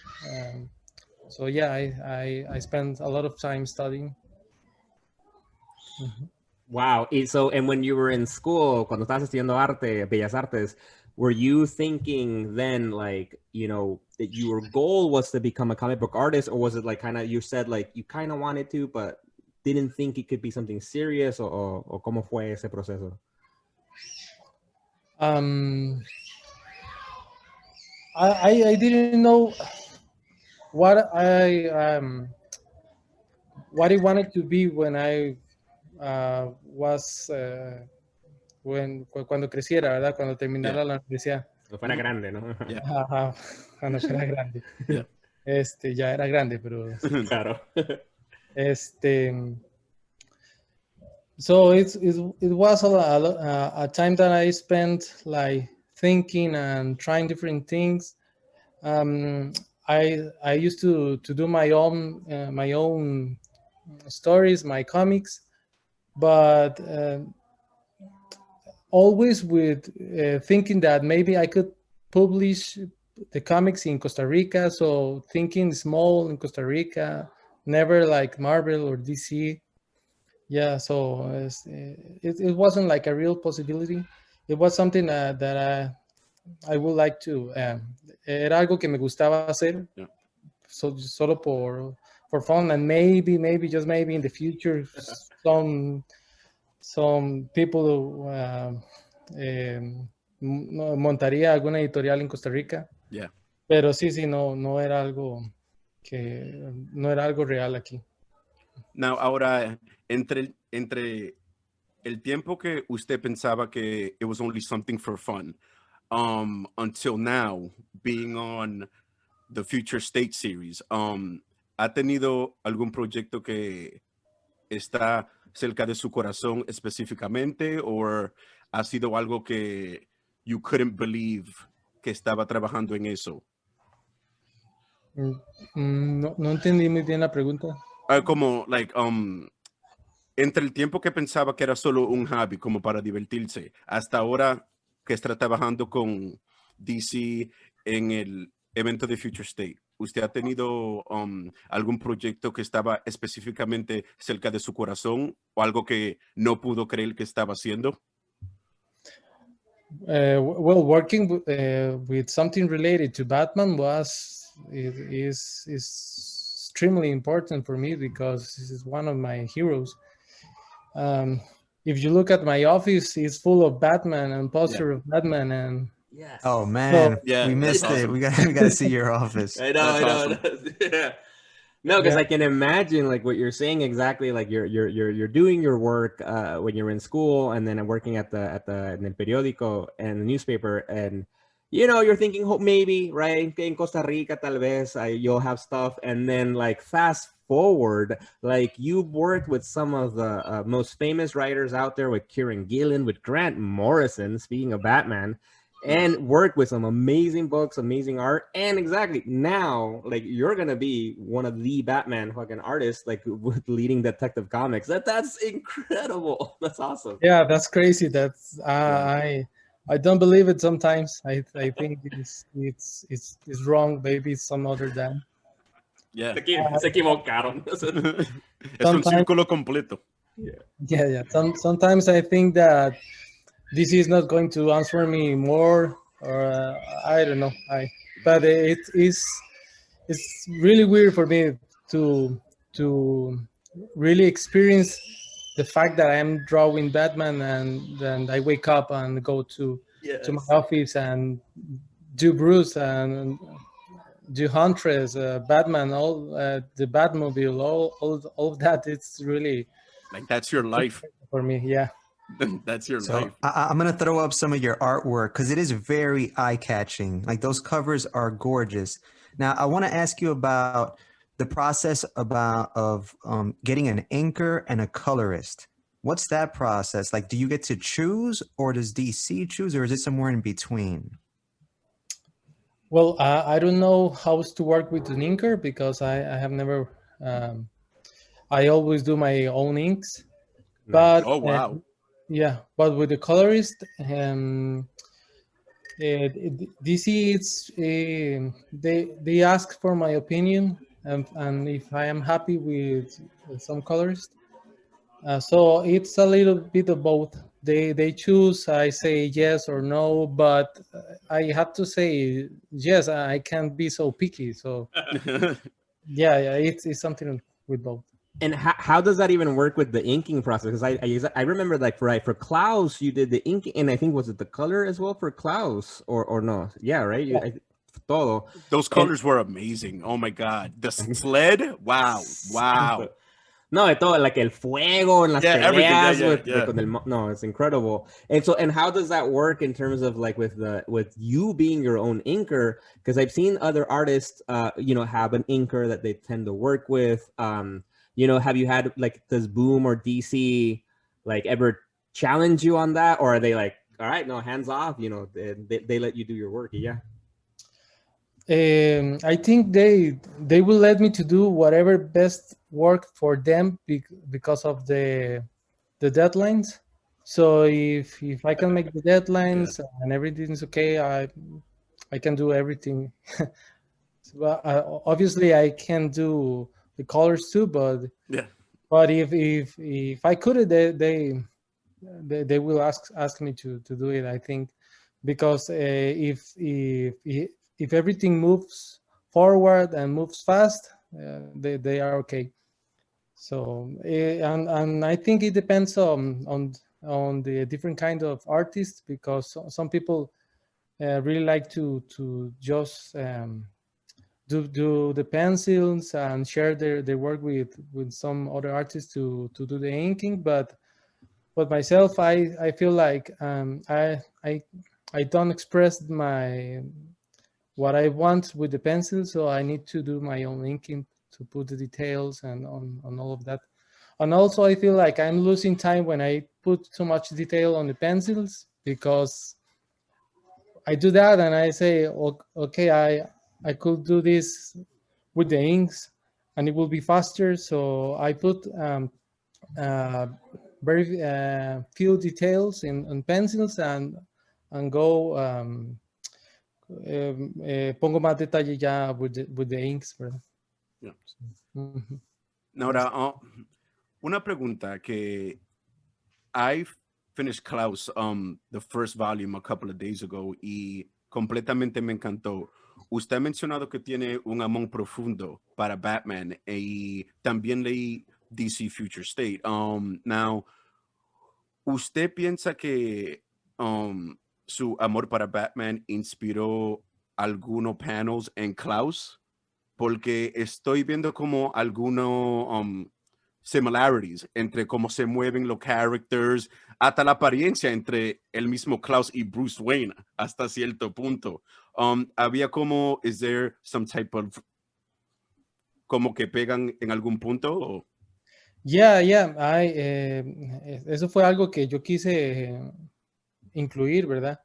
So yeah, I spent a lot of time studying. Wow. So, and when you were in school, cuando estabas estudiando arte, bellas artes, were you thinking then, like, that your goal was to become a comic book artist, or was it like kind of, you said like you kind of wanted to, but didn't think it could be something serious, or cómo fue ese proceso? I didn't know what what I wanted to be when I was cuando creciera, ¿verdad? Cuando terminara la universidad. Cuando fuera grande, ¿no? Yeah. Ajá, cuando fuera grande. Yeah. Ya era grande, pero Claro. So it was a time that I spent like thinking and trying different things. I used to do my own stories, my comics, but always with thinking that maybe I could publish the comics in Costa Rica. So thinking small in Costa Rica, never like Marvel or DC. Yeah, so it wasn't like a real possibility. It was something that I would like to. Era algo que me gustaba hacer, Yeah. so solo for fun, and maybe just maybe in the future, some people montaría alguna editorial en Costa Rica. Yeah. Pero sí, no era algo no era algo real aquí. Now, ahora, entre el tiempo que usted pensaba que it was only something for fun, until now, being on the Future State series, ¿ha tenido algún proyecto que está cerca de su corazón específicamente, o ha sido algo que you couldn't believe que estaba trabajando en eso? No entendí muy bien la pregunta. Como, like, entre el tiempo que pensaba que era solo un hobby, como para divertirse, hasta ahora que está trabajando con DC en el evento de Future State, ¿usted ha tenido algún proyecto que estaba específicamente cerca de su corazón, o algo que no pudo creer que estaba haciendo? Well, working with something related to Batman is extremely important for me, because this is one of my heroes. If you look at my office, it's full of Batman and poster of Batman, and Yes. Oh man, Yeah, we missed that's it. awesome. We got to see your office. I know. That's Yeah. No, because Yeah. I can imagine like what you're saying exactly. Like you're doing your work when you're in school, and then working at in el periódico and the newspaper, and you're thinking, oh, maybe right in Costa Rica tal vez you'll have stuff, and then like fast forward, like you've worked with some of the most famous writers out there, with Kieran Gillen, with Grant Morrison. Speaking of Batman. And work with some amazing books, amazing art, and exactly now, like you're gonna be one of the Batman fucking artists, like with leading Detective Comics. That's incredible. That's awesome. Yeah, that's crazy. That's I don't believe it sometimes. I think it's wrong. Maybe it's some other Dan. Yeah. Se equivocaron. Es un Sometimes- círculo completo. Yeah. Sometimes I think that this is not going to answer me more, or I don't know. But it's really weird for me to really experience the fact that I am drawing Batman, and then I wake up and go to my office and do Bruce and do Huntress, Batman, all the Batmobile, all of that. It's really Like, that's your life. for me. Yeah. That's your So life. I'm gonna throw up some of your artwork because it is very eye-catching. Like those covers are gorgeous. Now I want to ask you about the process of getting an inker and a colorist. What's that process like? Do you get to choose, or does DC choose, or is it somewhere in between? Well, I don't know how to work with an inker, because I have never. I always do my own inks, but Oh, wow. yeah. But with the colorist, DC, it's they ask for my opinion, and if I am happy with some colorist. So it's a little bit of both. They choose. I say yes or no, but I have to say yes. I can't be so picky. So yeah, it's something with both. And how does that even work with the inking process? Because I remember like for Klaus you did the inking, and I think was it the color as well for Klaus or no? Yeah, right. Todo. Those colors were amazing. Oh my god, the sled! Wow, wow. No, de todo, like el fuego en las everything. peleas no, it's incredible. And so, and how does that work in terms of like with you being your own inker? Because I've seen other artists, have an inker that they tend to work with. Have you had like does Boom or DC like ever challenge you on that, or are they like, all right, no, hands off? They let you do your work, yeah. I think they will let me to do whatever best work for them because of the deadlines. So if I can make the deadlines and everything's okay, I can do everything. But obviously I can do the colors too, but if I could, they will ask me to do it. I think because if everything moves forward and moves fast, they are okay. So and I think it depends on the different kind of artists, because some people really like to just do the pencils and share their work with some other artists to do the inking, but myself, I feel like I don't express what I want with the pencil, so I need to do my own inking to put the details and on all of that. And also I feel like I'm losing time when I put too much detail on the pencils, because I do that and I say, okay, I could do this with the inks and it will be faster. So I put very few details in pencils and go pongo más detalle ya with the inks, ¿verdad? Yeah. Mhm. Ahora, una pregunta que I finished Klaus the first volume a couple of days ago y completamente me encantó. Usted ha mencionado que tiene un amor profundo para Batman y también leí DC Future State. Now, ¿usted piensa que su amor para Batman inspiró algunos panels en Klaus? Porque estoy viendo como algunos similarities entre cómo se mueven los characters, hasta la apariencia entre el mismo Klaus y Bruce Wayne hasta cierto punto. Había como, is there some type of, como que pegan en algún punto? ¿O? Yeah, eso fue algo que yo quise incluir, ¿verdad?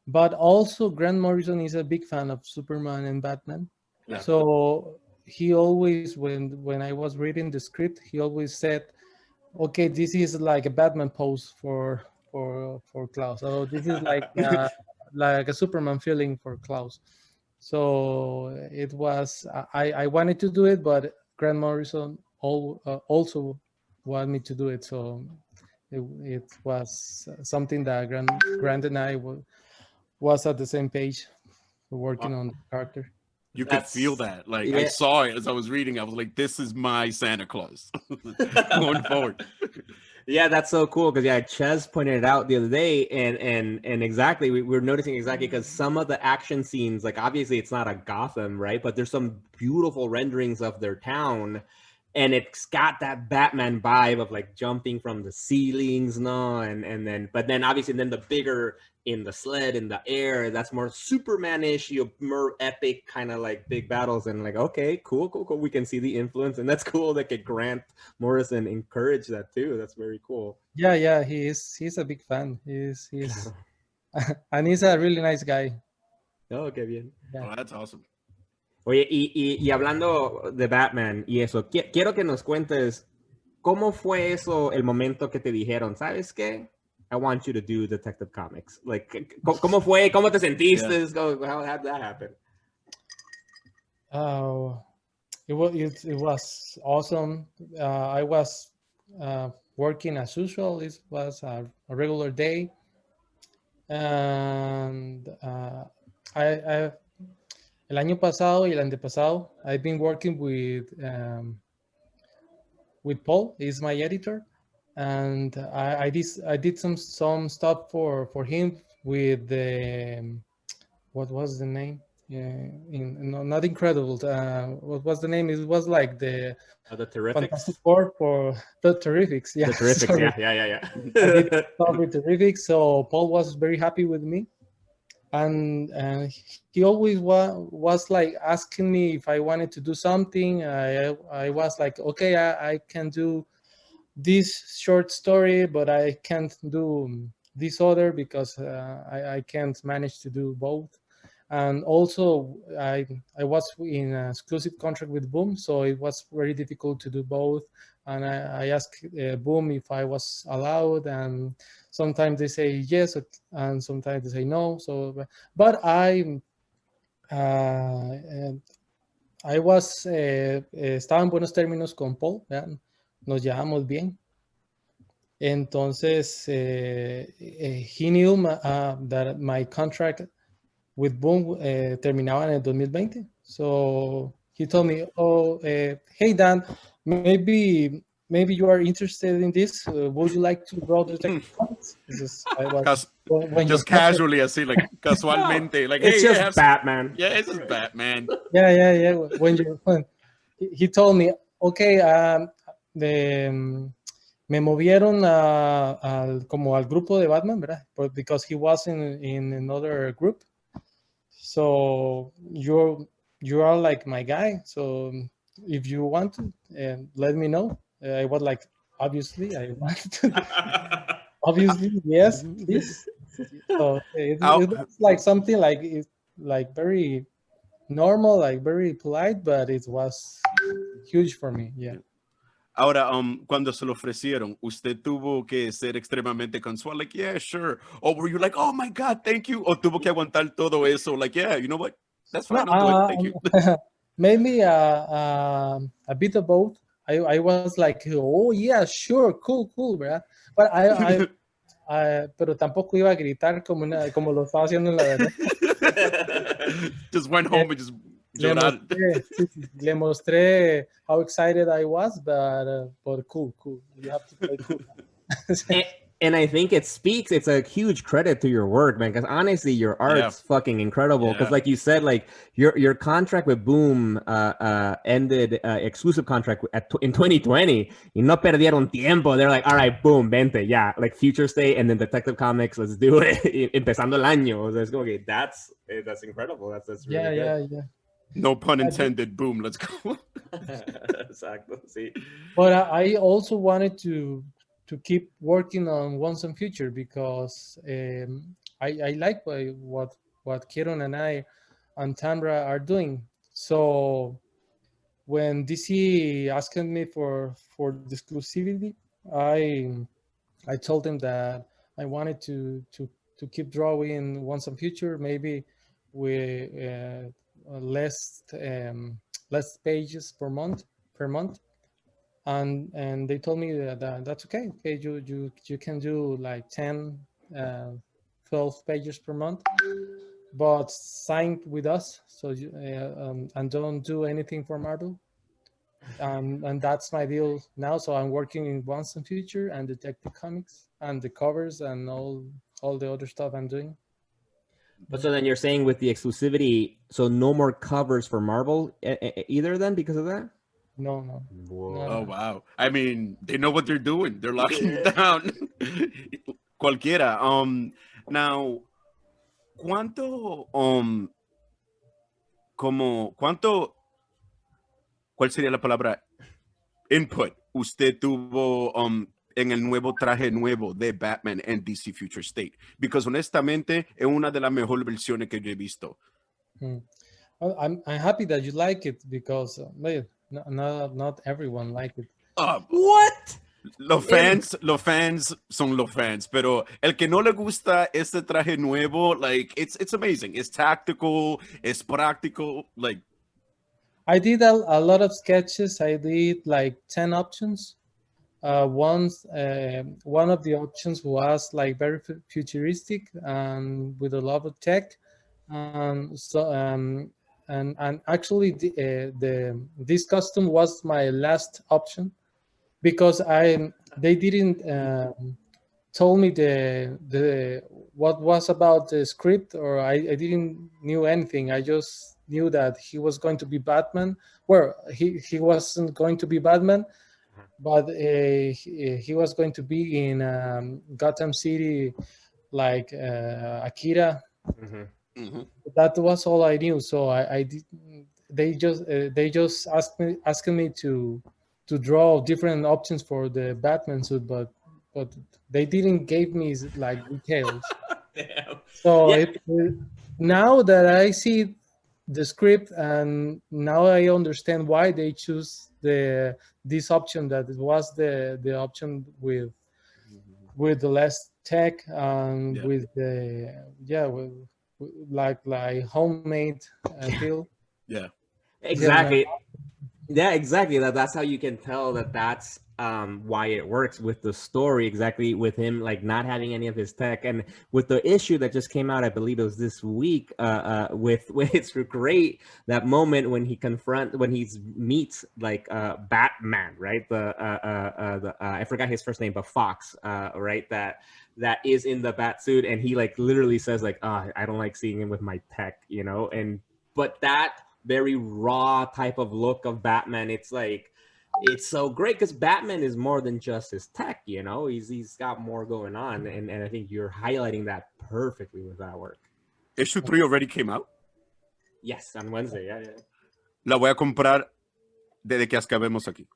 But also Grant Morrison is a big fan of Superman and Batman. Yeah. So he always, when I was reading the script, he always said, okay, this is like a Batman pose for Klaus. So this is like a Superman feeling for Klaus. So it was, I wanted to do it, but Grant Morrison also wanted me to do it. So it was something that Grant and I was at the same page working on the character. You could feel that. Like, yeah. I saw it as I was reading. I was like, this is my Santa Claus going forward. Yeah, that's so cool because Ches pointed it out the other day, and exactly we were noticing exactly because some of the action scenes, like obviously it's not a Gotham, right? But there's some beautiful renderings of their town, and it's got that Batman vibe of like jumping from the ceilings, no, and then obviously then the bigger in the sled in the air, that's more Superman-ish, more epic kind of like big battles, and like okay, cool. We can see the influence, and that's cool that Grant Morrison encouraged that too. That's very cool. Yeah, he's a big fan. He's and he's a really nice guy. Oh, qué bien. Yeah. Oh, that's awesome. Oye, y hablando de Batman y eso, quiero que nos cuentes cómo fue eso, el momento que te dijeron, ¿sabes qué? I want you to do Detective Comics. Like, ¿cómo fue? ¿Cómo te sentiste? Yeah. How did that happen? Uh, it was awesome. I was working as usual. It was a regular day, and I el año pasado y el antepasado I've been working with Paul. He's my editor, and I did some stuff for him with the what was the name? No, not Incredible. What was the name? It was like the The Fantastic Terrifics. Four for the Terrifics. Yeah, The Terrifics. sorry. Yeah. I did stuff with Terrifics, so Paul was very happy with me, and he always was like asking me if I wanted to do something. I was like, okay, I can do this short story, but I can't do this other because I can't manage to do both. And also, I was in an exclusive contract with Boom, so it was very difficult to do both. And I asked Boom if I was allowed, and sometimes they say yes, and sometimes they say no. So, but uh, I was estaba en buenos términos con Paul, ¿verdad? Nos llevamos bien. Entonces, he knew that my contract with Boom terminaba en el 2020. So he told me, "Oh, hey Dan, maybe you are interested in this. Would you like to draw detective comics?" I was when Just casually, así, like, casualmente, like, It's hey, just yeah, have Batman. yeah, it's just Batman. yeah. When he told me, okay, me movieron como al grupo de Batman, ¿verdad? Because he was in another group. So you are like my guy. So if you want to, let me know. I was like, obviously, I want to. Obviously, yes, please. So it was like something like very normal, like very polite, but it was huge for me. Yeah. Ahora, cuando se lo ofrecieron, ¿usted tuvo que ser extremadamente casual? Like, yeah, sure. Or were you like, oh my God, thank you? ¿O tuvo que aguantar todo eso? Like, yeah, you know what? That's fine, No, I'll do it. Thank you. maybe a bit of both. I was like, oh yeah, sure, cool, ¿verdad? But pero tampoco iba a gritar como lo estaba haciendo en la verdad. Just went home and just Le llorar. mostré, sí, le mostré how excited I was, but cool. You have to play cool. And I think it speaks. It's a huge credit to your work, man. Because honestly, your art's fucking incredible. Because, like you said, like your contract with Boom ended exclusive contract in 2020. Y no perdieron tiempo. They're like, all right, boom, vente, yeah, like Future State and then Detective Comics. Let's do it. Empezando el año. Let's go. Okay, that's incredible. That's really good. Yeah. No pun intended. Boom. Let's go. Exactly. See. But I also wanted to keep working on Once and Future because I like what Kieron and I and Tamra are doing. So when DC asked me for the exclusivity, I told them that I wanted to keep drawing Once and Future, maybe with less pages per month, and they told me that that's okay. Okay, you can do like 10, 12 pages per month, but sign with us. So and don't do anything for Marvel. And that's my deal now. So I'm working in Once and Future and Detective Comics and the covers and all the other stuff I'm doing. But so then you're saying with the exclusivity, so no more covers for Marvel either then because of that? No. Whoa. No. Oh, wow. I mean, they know what they're doing. They're locking down. Cualquiera. Now, ¿cuánto, ¿cuál sería la palabra? Input usted tuvo en el nuevo traje nuevo de Batman en DC Future State? Because honestamente es una de las mejores versiones que yo he visto. Well, I'm happy that you like it because not everyone like it. What? Los fans son los fans, pero el que no le gusta este traje nuevo, like, it's amazing. It's tactical, it's practical, like. I did a lot of sketches. I did like 10 options. One of the options was like very futuristic and with a lot of tech. And actually the this costume was my last option because they didn't told me the what was about the script, or I didn't knew anything. I just knew that he was going to be Batman. Well, he wasn't going to be Batman, but he was going to be in Gotham City, like Akira. Mm-hmm. That was all I knew. So I did. They just asked me to draw different options for the Batman suit, but they didn't give me like details. Damn. So Yeah. now that I see the script and now I understand why they choose this option, that it was the option with the less tech and Yeah. with the like homemade feel. Yeah. Yeah, man. Exactly. Yeah, exactly. That's how you can tell that that's why it works with the story. Exactly, with him like not having any of his tech, and with the issue that just came out, I believe it was this week. With it's great that moment when when he meets like Batman, right? I forgot his first name, but Fox, right? That is in the bat suit, and he like literally says like, I don't like seeing him with my tech, you know, and but that very raw type of look of Batman, it's like it's so great because Batman is more than just his tech, you know. He's got more going on, and I think you're highlighting that perfectly with that work. Issue 3 already came out. Yes, on Wednesday. Yeah. La voy a comprar desde que acabemos aquí.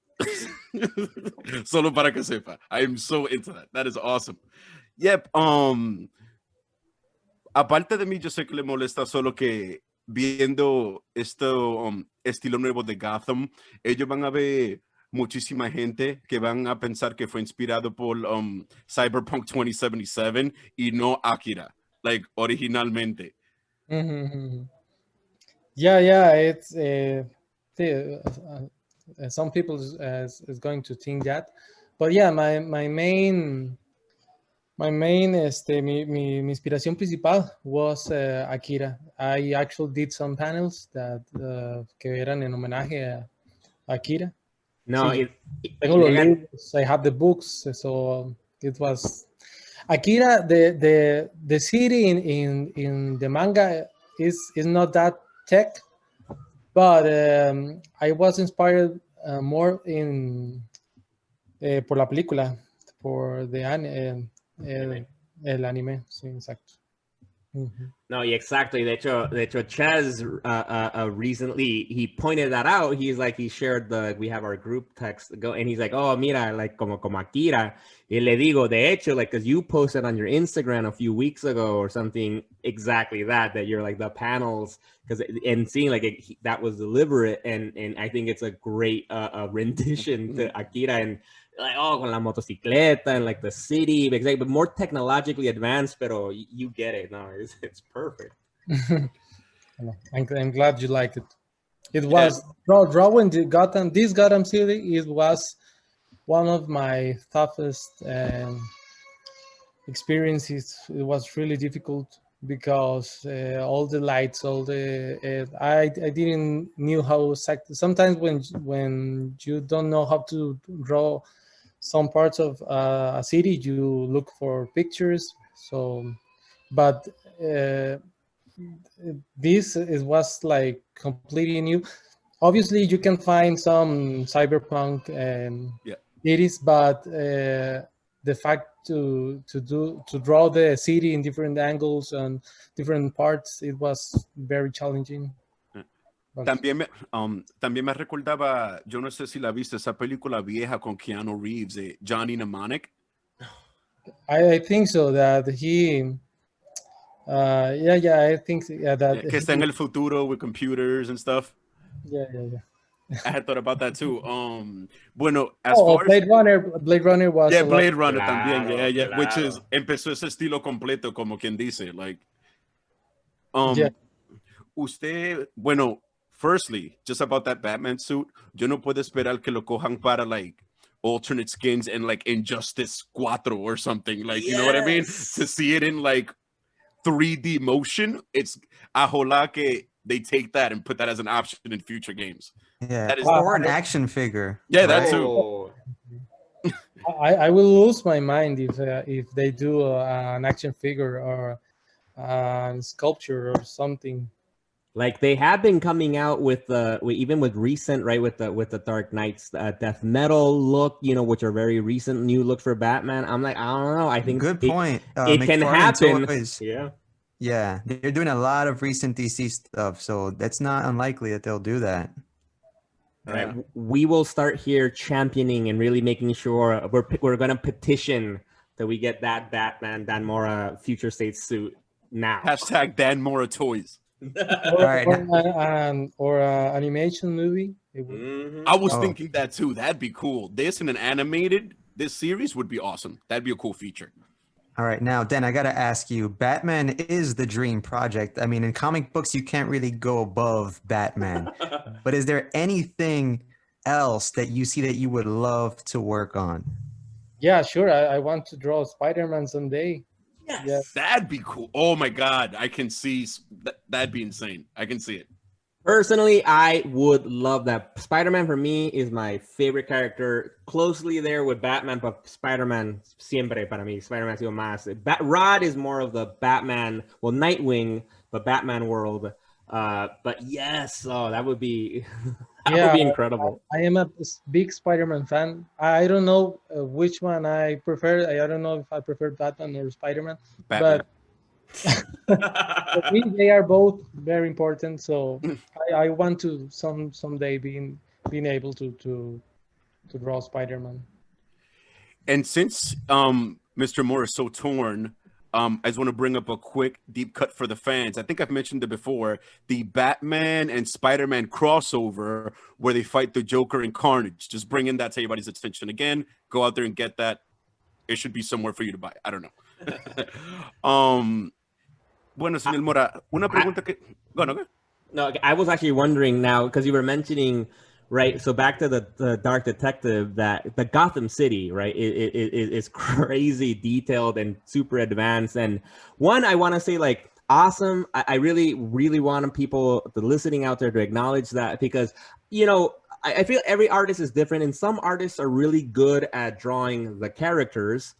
Solo para que sepa. I am so into that. That is awesome. Yep. Aparte de mí, yo sé que le molesta solo que viendo este estilo nuevo de Gotham, ellos van a ver muchísima gente que van a pensar que fue inspirado por Cyberpunk 2077 y no Akira, like originalmente. Mm-hmm. Yeah. It's some people is going to think that, but yeah, my main mi inspiración principal was Akira. I actually did some panels that que eran en homenaje a Akira. No, Sí, tengo los libros, I have the books, so it was Akira. The city in the manga is not that tech, but I was inspired more por la película, por el anime, sí, exacto. Mm-hmm. No, exactly. De hecho, Chaz recently he pointed that out. He's like he shared we have our group text go, and he's like, oh, mira, like como Akira. Y le digo, de hecho, like because you posted on your Instagram a few weeks ago or something, exactly that you're like the panels and seeing like that was deliberate, and I think it's a great rendition to Akira, and like con la motocicleta and like the city, exactly, but more technologically advanced. Pero you get it. No, it's perfect. I'm glad you liked it. It was drawing this Gotham City. It was one of my toughest experiences. It was really difficult because all the lights, all the I didn't knew how. Sometimes when you don't know how to draw some parts of a city, you look for pictures. So, but this was like completely new. Obviously, you can find some cyberpunk cities, but the fact to draw the city in different angles and different parts, it was very challenging. También me recordaba, yo no sé si la viste, esa película vieja con Keanu Reeves, Johnny Mnemonic. I think so, that he I think that que está en el futuro with computers and stuff. Yeah. I had thought about that too. Bueno, as far Blade Runner was Blade Runner también, claro. Which is empezó ese estilo completo, como quien dice, like usted, bueno, firstly, just about that Batman suit, yo no puedo esperar que lo cojan para like alternate skins and like Injustice 4 or something. Like, you know what I mean? To see it in like 3D motion, it's ahola que they take that and put that as an option in future games. Yeah, That is or an action figure. yeah, that right? too. Oh. I will lose my mind if they do an action figure or sculpture or something. Like they have been coming out with even with recent, right, with the Dark Knight's death metal look, you know, which are very recent new looks for Batman. I'm like, I don't know. I think Good point. It can McFarlane happen. Toys, Yeah. yeah, they're doing a lot of recent DC stuff, so that's not unlikely that they'll do that. Right. Yeah. We will start here championing and really making sure we're going to petition that we get that Batman Dan Mora future state suit now. Hashtag Dan Mora toys. right. Or animation movie. It would- Mhm. I was Oh. thinking that too. That'd be cool. This in an animated, this series would be awesome. That'd be a cool feature. All right, now, Dan, I got to ask you, Batman is the dream project. I mean, in comic books, you can't really go above Batman. But is there anything else that you see that you would love to work on? Yeah, sure. I want to draw Spider-Man someday. Yeah. That'd be cool. Oh my God. I can see that'd be insane. I can see it. Personally, I would love that. Spider-Man for me is my favorite character, closely there with Batman, but Spider-Man siempre para mí. Spider-Man ha sido más. Rod is more of the Batman, well, Nightwing, but Batman world. But yes, oh, that would be that would be incredible. I am a big Spider-Man fan. I don't know which one I prefer. I don't know if I prefer Batman or Spider-Man. Batman. But for me, they are both very important. So I want to someday being able to draw Spider-Man. And since Mr. Moore is so torn, I just want to bring up a quick deep cut for the fans. I think I've mentioned it before. The Batman and Spider-Man crossover where they fight the Joker and Carnage. Just bringing that to everybody's attention again. Go out there and get that. It should be somewhere for you to buy. I don't know. Bueno, señor Mora, una pregunta que... Go, no, go. No, I was actually wondering now because you were mentioning, right? So back to the Dark Detective, that the Gotham City, right? It's crazy detailed and super advanced. And one, I want to say like awesome. I really, really want people listening out there to acknowledge that because, you know, I feel every artist is different and some artists are really good at drawing the characters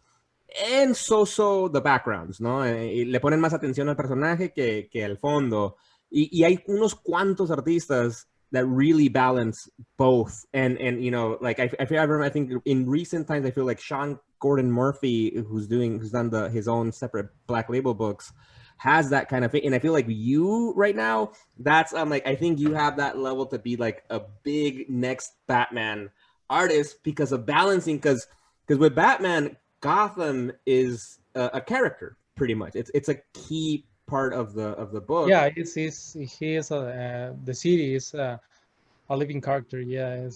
and so the backgrounds, ¿no? Le ponen más atención al personaje que al fondo. Y hay unos cuantos artistas that really balance both. And you know, like I think in recent times, I feel like Sean Gordon Murphy, who's done his own separate Black Label books, has that kind of thing. And I feel like you right now, that's like, I think you have that level to be like a big next Batman artist because of balancing. Because with Batman, Gotham is a character pretty much. It's a key part of the book. Yeah, he is the city is a living character. Yeah.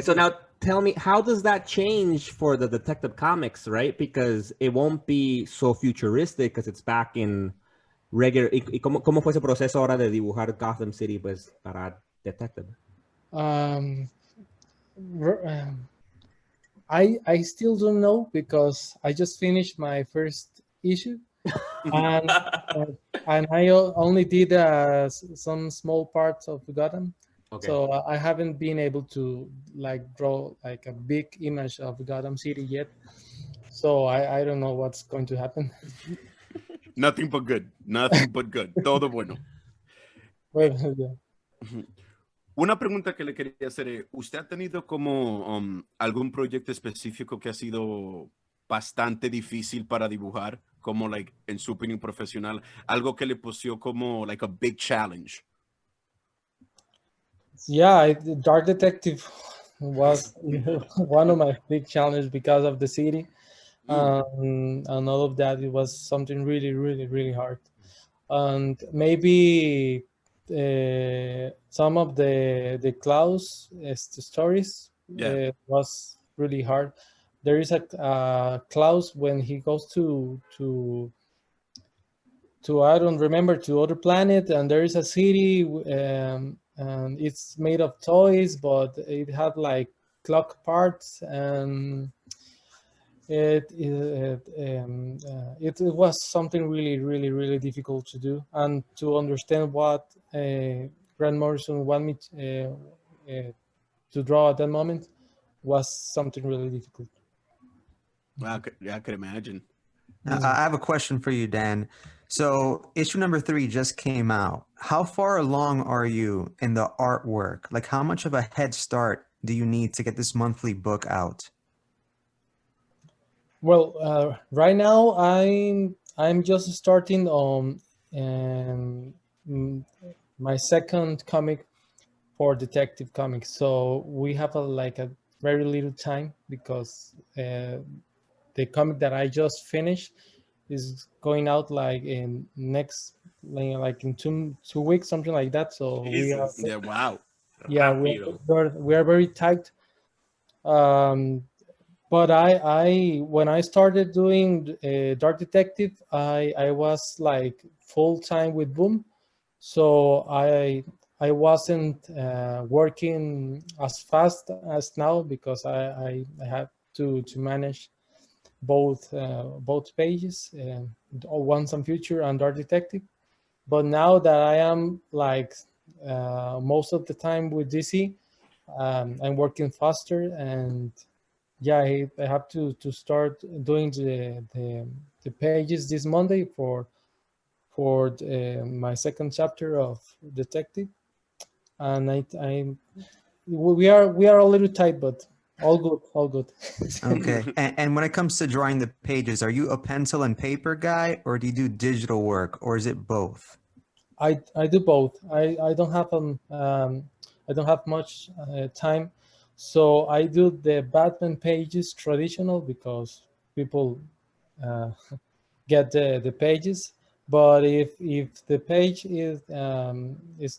So now tell me, how does that change for the Detective Comics, right? Because it won't be so futuristic because it's back in regular. ¿Y cómo fue ese proceso ahora de dibujar Gotham City pues para Detective? I still don't know because I just finished my first issue. and I only did some small parts of Gotham, Okay. so I haven't been able to like draw like a big image of Gotham City yet. So I don't know what's going to happen. Nothing but good. Nothing but good. Todo bueno. Well, yeah. Una pregunta que le quería hacer, ¿usted ha tenido como algún proyecto específico que ha sido bastante difícil para dibujar, como like en su opinión profesional, algo que le puso como like a big challenge? Yeah, Dark Detective was one of my big challenges because of the city, and all of that. It was something really, really, really hard, and maybe some of the Klaus stories was really hard. There is a Klaus when he goes to I don't remember, to other planet, and there is a city and it's made of toys, but it had like clock parts, and it was something really difficult to do, and to understand what Grant Morrison wanted me to draw at that moment was something really difficult. I could imagine. I have a question for you, Dan. So issue number 3 just came out. How far along are you in the artwork? Like, how much of a head start do you need to get this monthly book out? Well, right now I'm just starting on my second comic for Detective Comics. So we have a very little time, because the comic that I just finished is going out like in next, like in two weeks, something like that. So Jesus. Yeah, wow. yeah, we are very tight. But I when I started doing Dark Detective, I was like full time with Boom, so I wasn't working as fast as now, because I have to manage both pages, Once and Future and Dark Detective. But now that I am like most of the time with DC, I'm working faster, and yeah, I have to start doing the pages this Monday for my second chapter of Detective, and we are a little tight, but all good, all good. Okay. And when it comes to drawing the pages, are you a pencil and paper guy, or do you do digital work, or is it both? I do both. I don't have I don't have much time, so I do the Batman pages traditional, because people uh, get the pages. But if the page is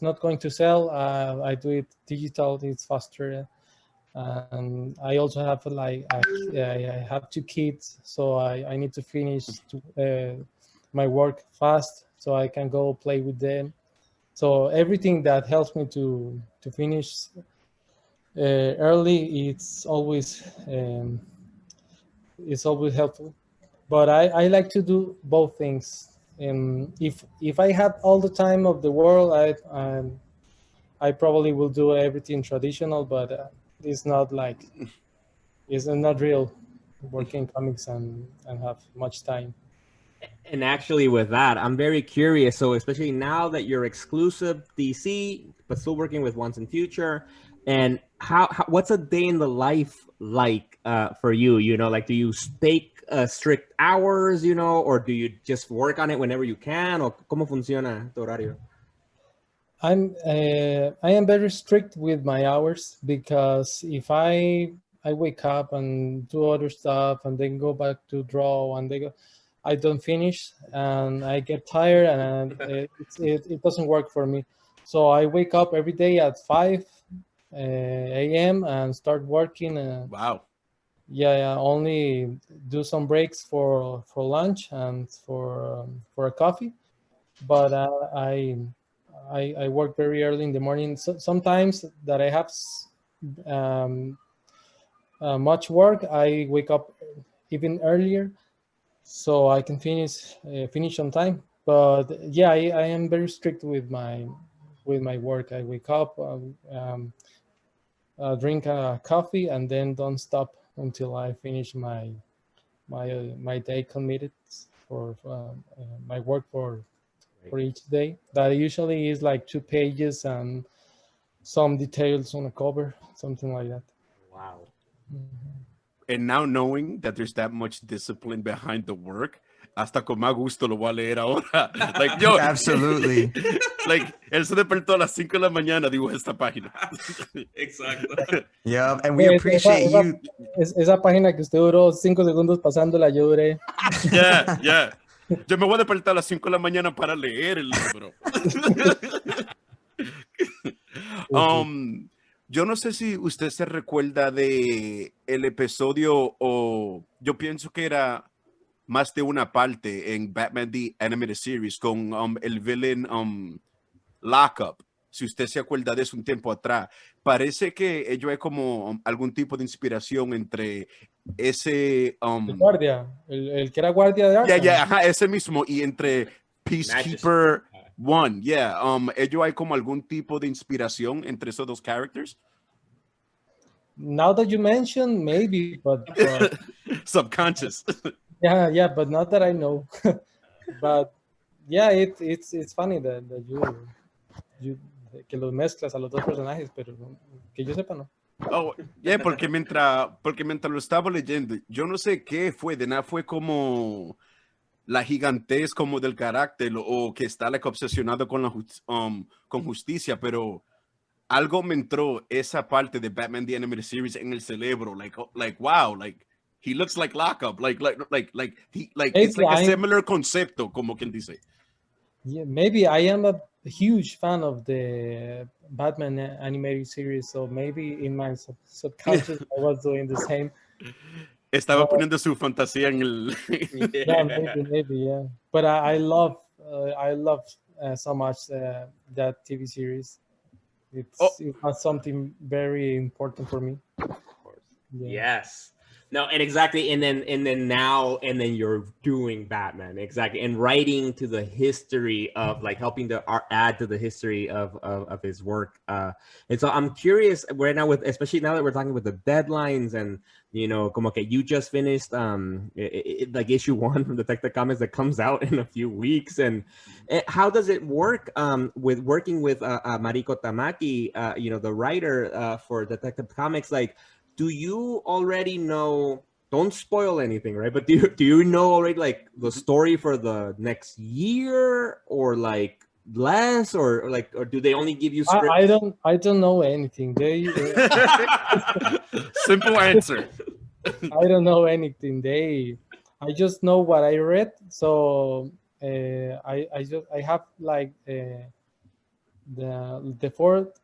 not going to sell, I do it digital. It's faster. And I also have I have 2 kids, so I need to finish my work fast, so I can go play with them. So everything that helps me to finish early, it's always helpful. But I like to do both things. If I had all the time of the world, I probably will do everything traditional, but it's not like it's not real working comics and have much time. And actually, with that, I'm very curious. So, especially now that you're exclusive DC, but still working with Once and Future, and how what's a day in the life like for you? You know, like, do you take strict hours, you know, or do you just work on it whenever you can, or cómo funciona tu horario? I am very strict with my hours, because if I wake up and do other stuff and then go back to draw, and I don't finish, and I get tired, and it doesn't work for me. So I wake up every day at 5 a.m. and start working. Wow. Yeah, only do some breaks for lunch and for a coffee. But I work very early in the morning. So sometimes that I have um, much work, I wake up even earlier, so I can finish on time. But yeah, I am very strict with my work. I wake up, drink a coffee, and then don't stop until I finish my day committed for my work for each day. That usually is like 2 pages and some details on a cover, something like that. Wow. And now knowing that there's that much discipline behind the work, hasta con más gusto lo voy a leer ahora. Like, yo, Absolutely. like, él se despertó a las 5 de la mañana, digo, esta página. Exacto. Yeah, and we appreciate you. Esa página que usted duró 5 segundos pasándola, yo duré. Yeah, yeah. Yo me voy a despertar a las 5 de la mañana para leer el libro. Yo no sé si usted se recuerda de el episodio, o yo pienso que era más de una parte en Batman The Animated Series con el villain Lockup, si usted se acuerda de eso un tiempo atrás, parece que ello es como algún tipo de inspiración entre ese, El guardia, el que era guardia de yeah, Arkham. yeah, ajá, ese mismo, y entre Matches. Peacekeeper One, yeah, ello hay como algún tipo de inspiración entre esos dos characters. Now that you mention, maybe, but Subconscious. yeah, but not that I know. But yeah, it's funny that you que los mezclas a los dos personajes, pero que yo sepa no. Oh, yeah, porque mientras lo estaba leyendo, yo no sé qué fue, de nada fue como la gigantez como del carácter o que está like, obsesionado con con justicia, pero algo me entró esa parte de Batman the Animated Series en el cerebro, like wow, like he looks like Lockup, it's Maybe like a similar concepto, como quien dice. Yeah, maybe I am a huge fan of the Batman animated series, so maybe in my subconscious I was doing the same. Estaba But poniendo su fantasía en el. yeah, maybe, yeah. But I love so much that TV series. Oh. It was something very important for me. Yeah. Yes. No, and exactly, and then you're doing Batman, exactly, and writing to the history of like helping to add to the history of his work. And so I'm curious right now, with especially now that we're talking with the deadlines, and como que you just finished like issue 1 from Detective Comics that comes out in a few weeks, and how does it work with working with Mariko Tamaki, the writer for Detective Comics, like. Do you already know? Don't spoil anything, right? But do you know already like the story for the next year, or like less, or do they only give you scripts? I don't know anything. Simple answer. I don't know anything. I just know what I read. So I have like the fourth.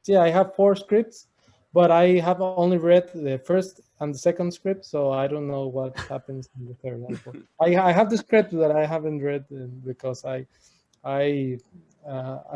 Yeah, I have 4 scripts, but I have only read the first and the second script, so I don't know what happens in the third and fourth. I have the script that I haven't read because I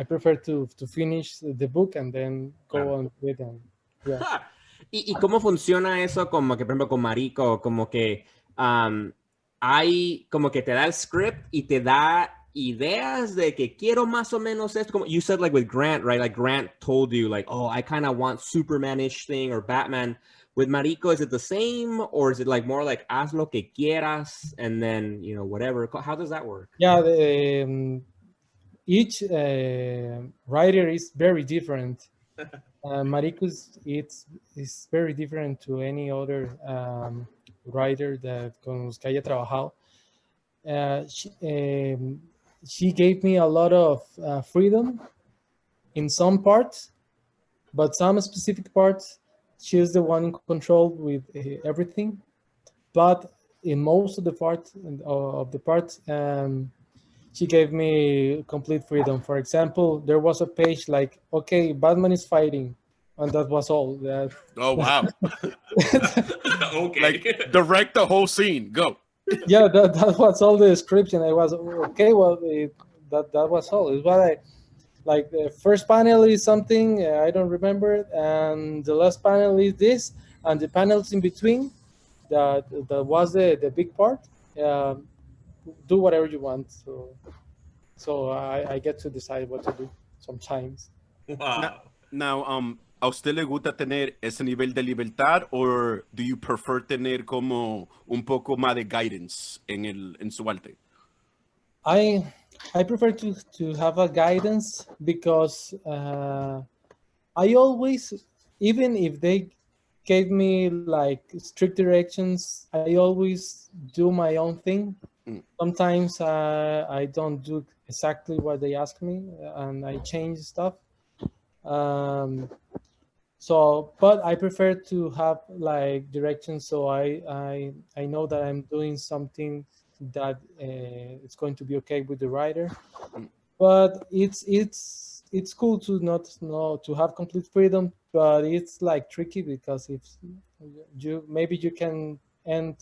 prefer to finish the book and then go on with them. Yeah. ¿Y cómo funciona eso como que, por ejemplo, con Mariko, como que hay, como que te da el script y te da ideas de que quiero más o menos esto, como you said, like with Grant, right? Like Grant told you like, oh, I kind of want Superman-ish thing or Batman. With Mariko, is it the same, or is it like more like haz lo que quieras and then, whatever? How does that work? Yeah, each writer is very different. Mariko's is very different to any other writer con los que haya trabajado. She gave me a lot of freedom in some parts, but some specific parts, she's the one in control with everything. But in most of the parts, she gave me complete freedom. For example, there was a page like, okay, Batman is fighting, and that was all. Oh wow! Okay, like direct the whole scene. Go. Yeah, that was all the description. I was okay. Well, that was all. It's what I like. The first panel is something I don't remember it, and the last panel is this, and the panels in between. That was the big part. Do whatever you want. So I get to decide what to do sometimes. Wow. Now, ¿a usted le gusta tener ese nivel de libertad, or do you prefer tener como un poco más de guidance en su arte? I prefer to have a guidance because I always, even if they gave me like strict directions, I always do my own thing. Sometimes I don't do exactly what they ask me, and I change stuff. So, but I prefer to have like directions, so I know that I'm doing something that it's going to be okay with the writer. But it's cool to not know to have complete freedom, but it's like tricky because if you can end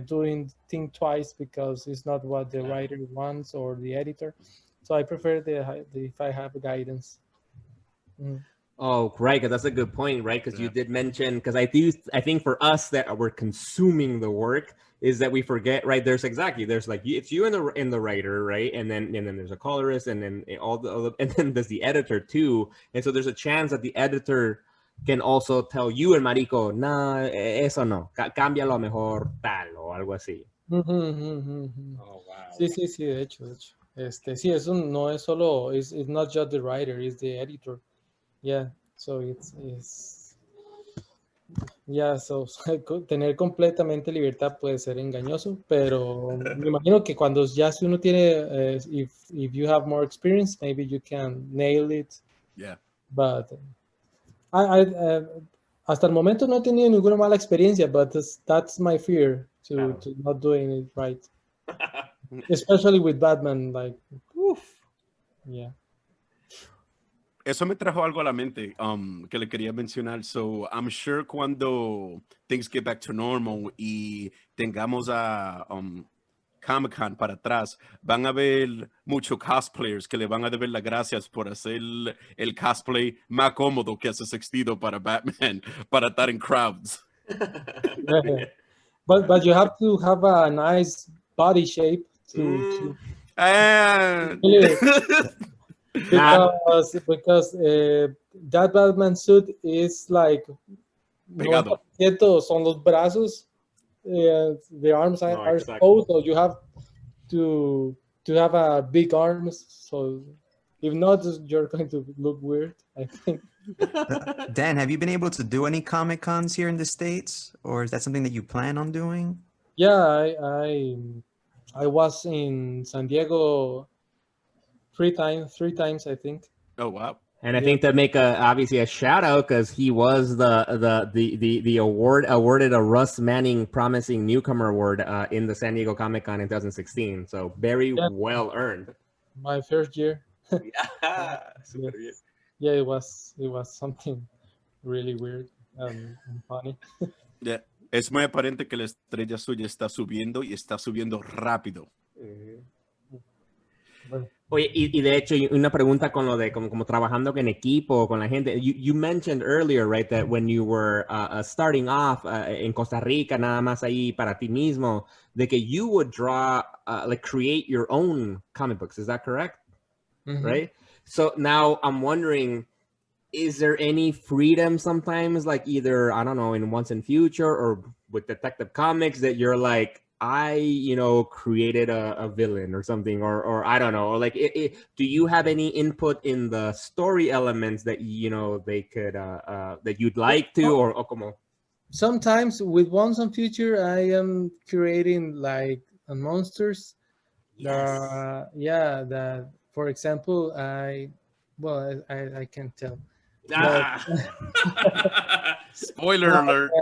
doing thing twice because it's not what the writer wants or the editor. So I prefer the if I have guidance. Mm. Oh, right, because that's a good point, right? Because you Yeah. did mention, because I think for us that we're consuming the work is that we forget, right? There's like it's you and the writer, right? And then there's a colorist, and then all the other, and then there's the editor too. And so there's a chance that the editor can also tell you and Marico, nah, eso no, cámbialo mejor tal o algo así. Ujú, ujú, ujú. Oh, wow. Sí, sí, sí, de hecho, de hecho. Sí, eso no es solo, it's not just the writer, it's the editor. Yeah, so yeah, so tener completamente libertad puede ser engañoso, pero me imagino que cuando ya si uno tiene, if you have more experience, maybe you can nail it. Yeah. But hasta el momento no he tenido ninguna mala experiencia, but that's my fear to not doing it right. Especially with Batman, like, oof. Yeah. Eso me trajo algo a la mente que le quería mencionar. So, I'm sure cuando things get back to normal y tengamos a Comic-Con para atrás, van a ver muchos cosplayers que le van a deber las gracias por hacer el cosplay más cómodo que hace sextido para Batman, para estar en crowds. Yeah. But you have to have a nice body shape to because that Batman suit is like Pegado. 90% son los brazos, the arms are exposed, so you have to have a big arms. So if not, you're going to look weird, I think. Dan, have you been able to do any Comic Cons here in the States, or is that something that you plan on doing? Yeah, I was in San Diego three times, I think. Oh wow! And I think to make obviously a shout out because he was the awarded a Russ Manning Promising Newcomer Award in the San Diego Comic Con in 2016. So very well earned. My first year. Super bien. Yeah, it was something really weird and funny. Yeah. Es muy aparente que la estrella suya está subiendo y está subiendo rápido. Bueno. Oye, y de hecho, una pregunta con lo de como trabajando en equipo, con la gente. You mentioned earlier, right, that when you were starting off en Costa Rica, nada más ahí para ti mismo, de que you would draw, like create your own comic books. Is that correct? Mm-hmm. Right? So now I'm wondering, is there any freedom sometimes, like either, I don't know, in Once and Future or with Detective Comics that you're like, I created a villain or something, or I don't know, or like, do you have any input in the story elements that, they could, that you'd like to, or como? Sometimes with Once and Future, I am creating like monsters. Yes. That, for example, I can't tell. Spoiler alert.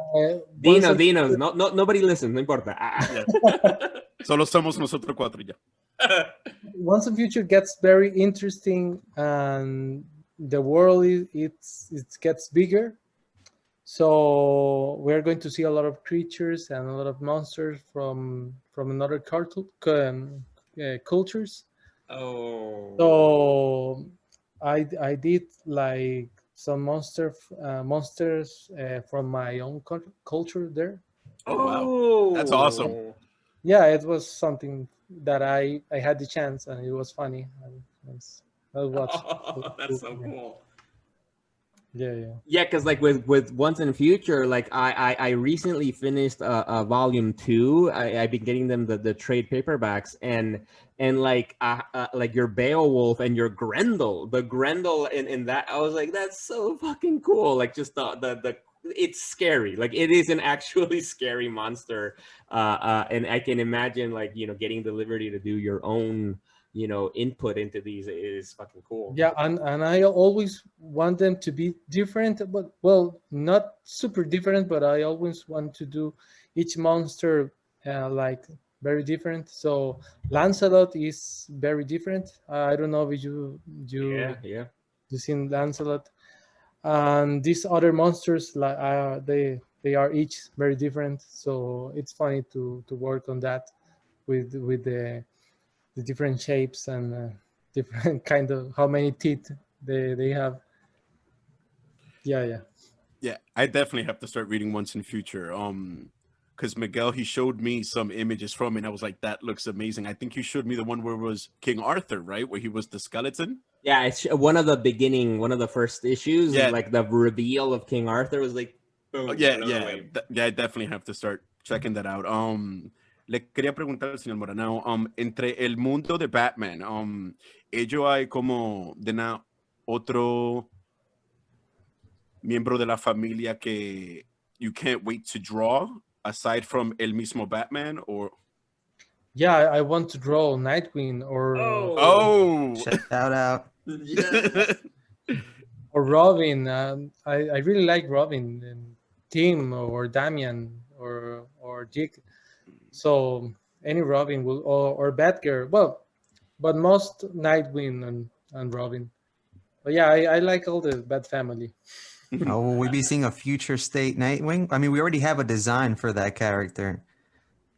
Dinos. No, nobody listens. No importa. Solo somos nosotros cuatro ya. Once and Future gets very interesting, and the world it gets bigger. So we're going to see a lot of creatures and a lot of monsters from another cultures. Oh. So I did like some monsters from my own culture there. Oh wow, that's awesome. Yeah, it was something that I had the chance, and it was funny. That's so cool. Yeah, because like with Once in the Future, like I recently finished volume 2. I've been getting them the trade paperbacks, and like your Beowulf and your Grendel, the Grendel in that, I was like, that's so fucking cool. Like just the it's scary. Like it is an actually scary monster, and I can imagine like getting the liberty to do your own input into these is fucking cool. Yeah, and I always want them to be different, but well, not super different, but I always want to do each monster like very different. So Lancelot is very different. I don't know if you seen Lancelot, and these other monsters like they are each very different. So it's funny to work on that with the different shapes and different kind of how many teeth they have. Yeah. Yeah, I definitely have to start reading Once in Future. Because Miguel, he showed me some images from it, and I was like, that looks amazing. I think you showed me the one where it was King Arthur, right? Where he was the skeleton. Yeah, it's one of the first issues is Yeah. like the reveal of King Arthur was like, boom, Yeah, another wave. yeah, I definitely have to start checking that out. Le quería preguntar, señor Mora, now, entre el mundo de Batman, ello hay como de otro miembro de la familia que you can't wait to draw aside from el mismo Batman, or Yeah, I want to draw Nightwing oh Shout out. Yeah. or Robin. I really like Robin and Tim or Damian or Dick. So any Robin will or Batgirl. Well, but most Nightwing and Robin. But yeah, I like all the Bat family. Oh, will we be seeing a future state Nightwing? I mean, we already have a design for that character,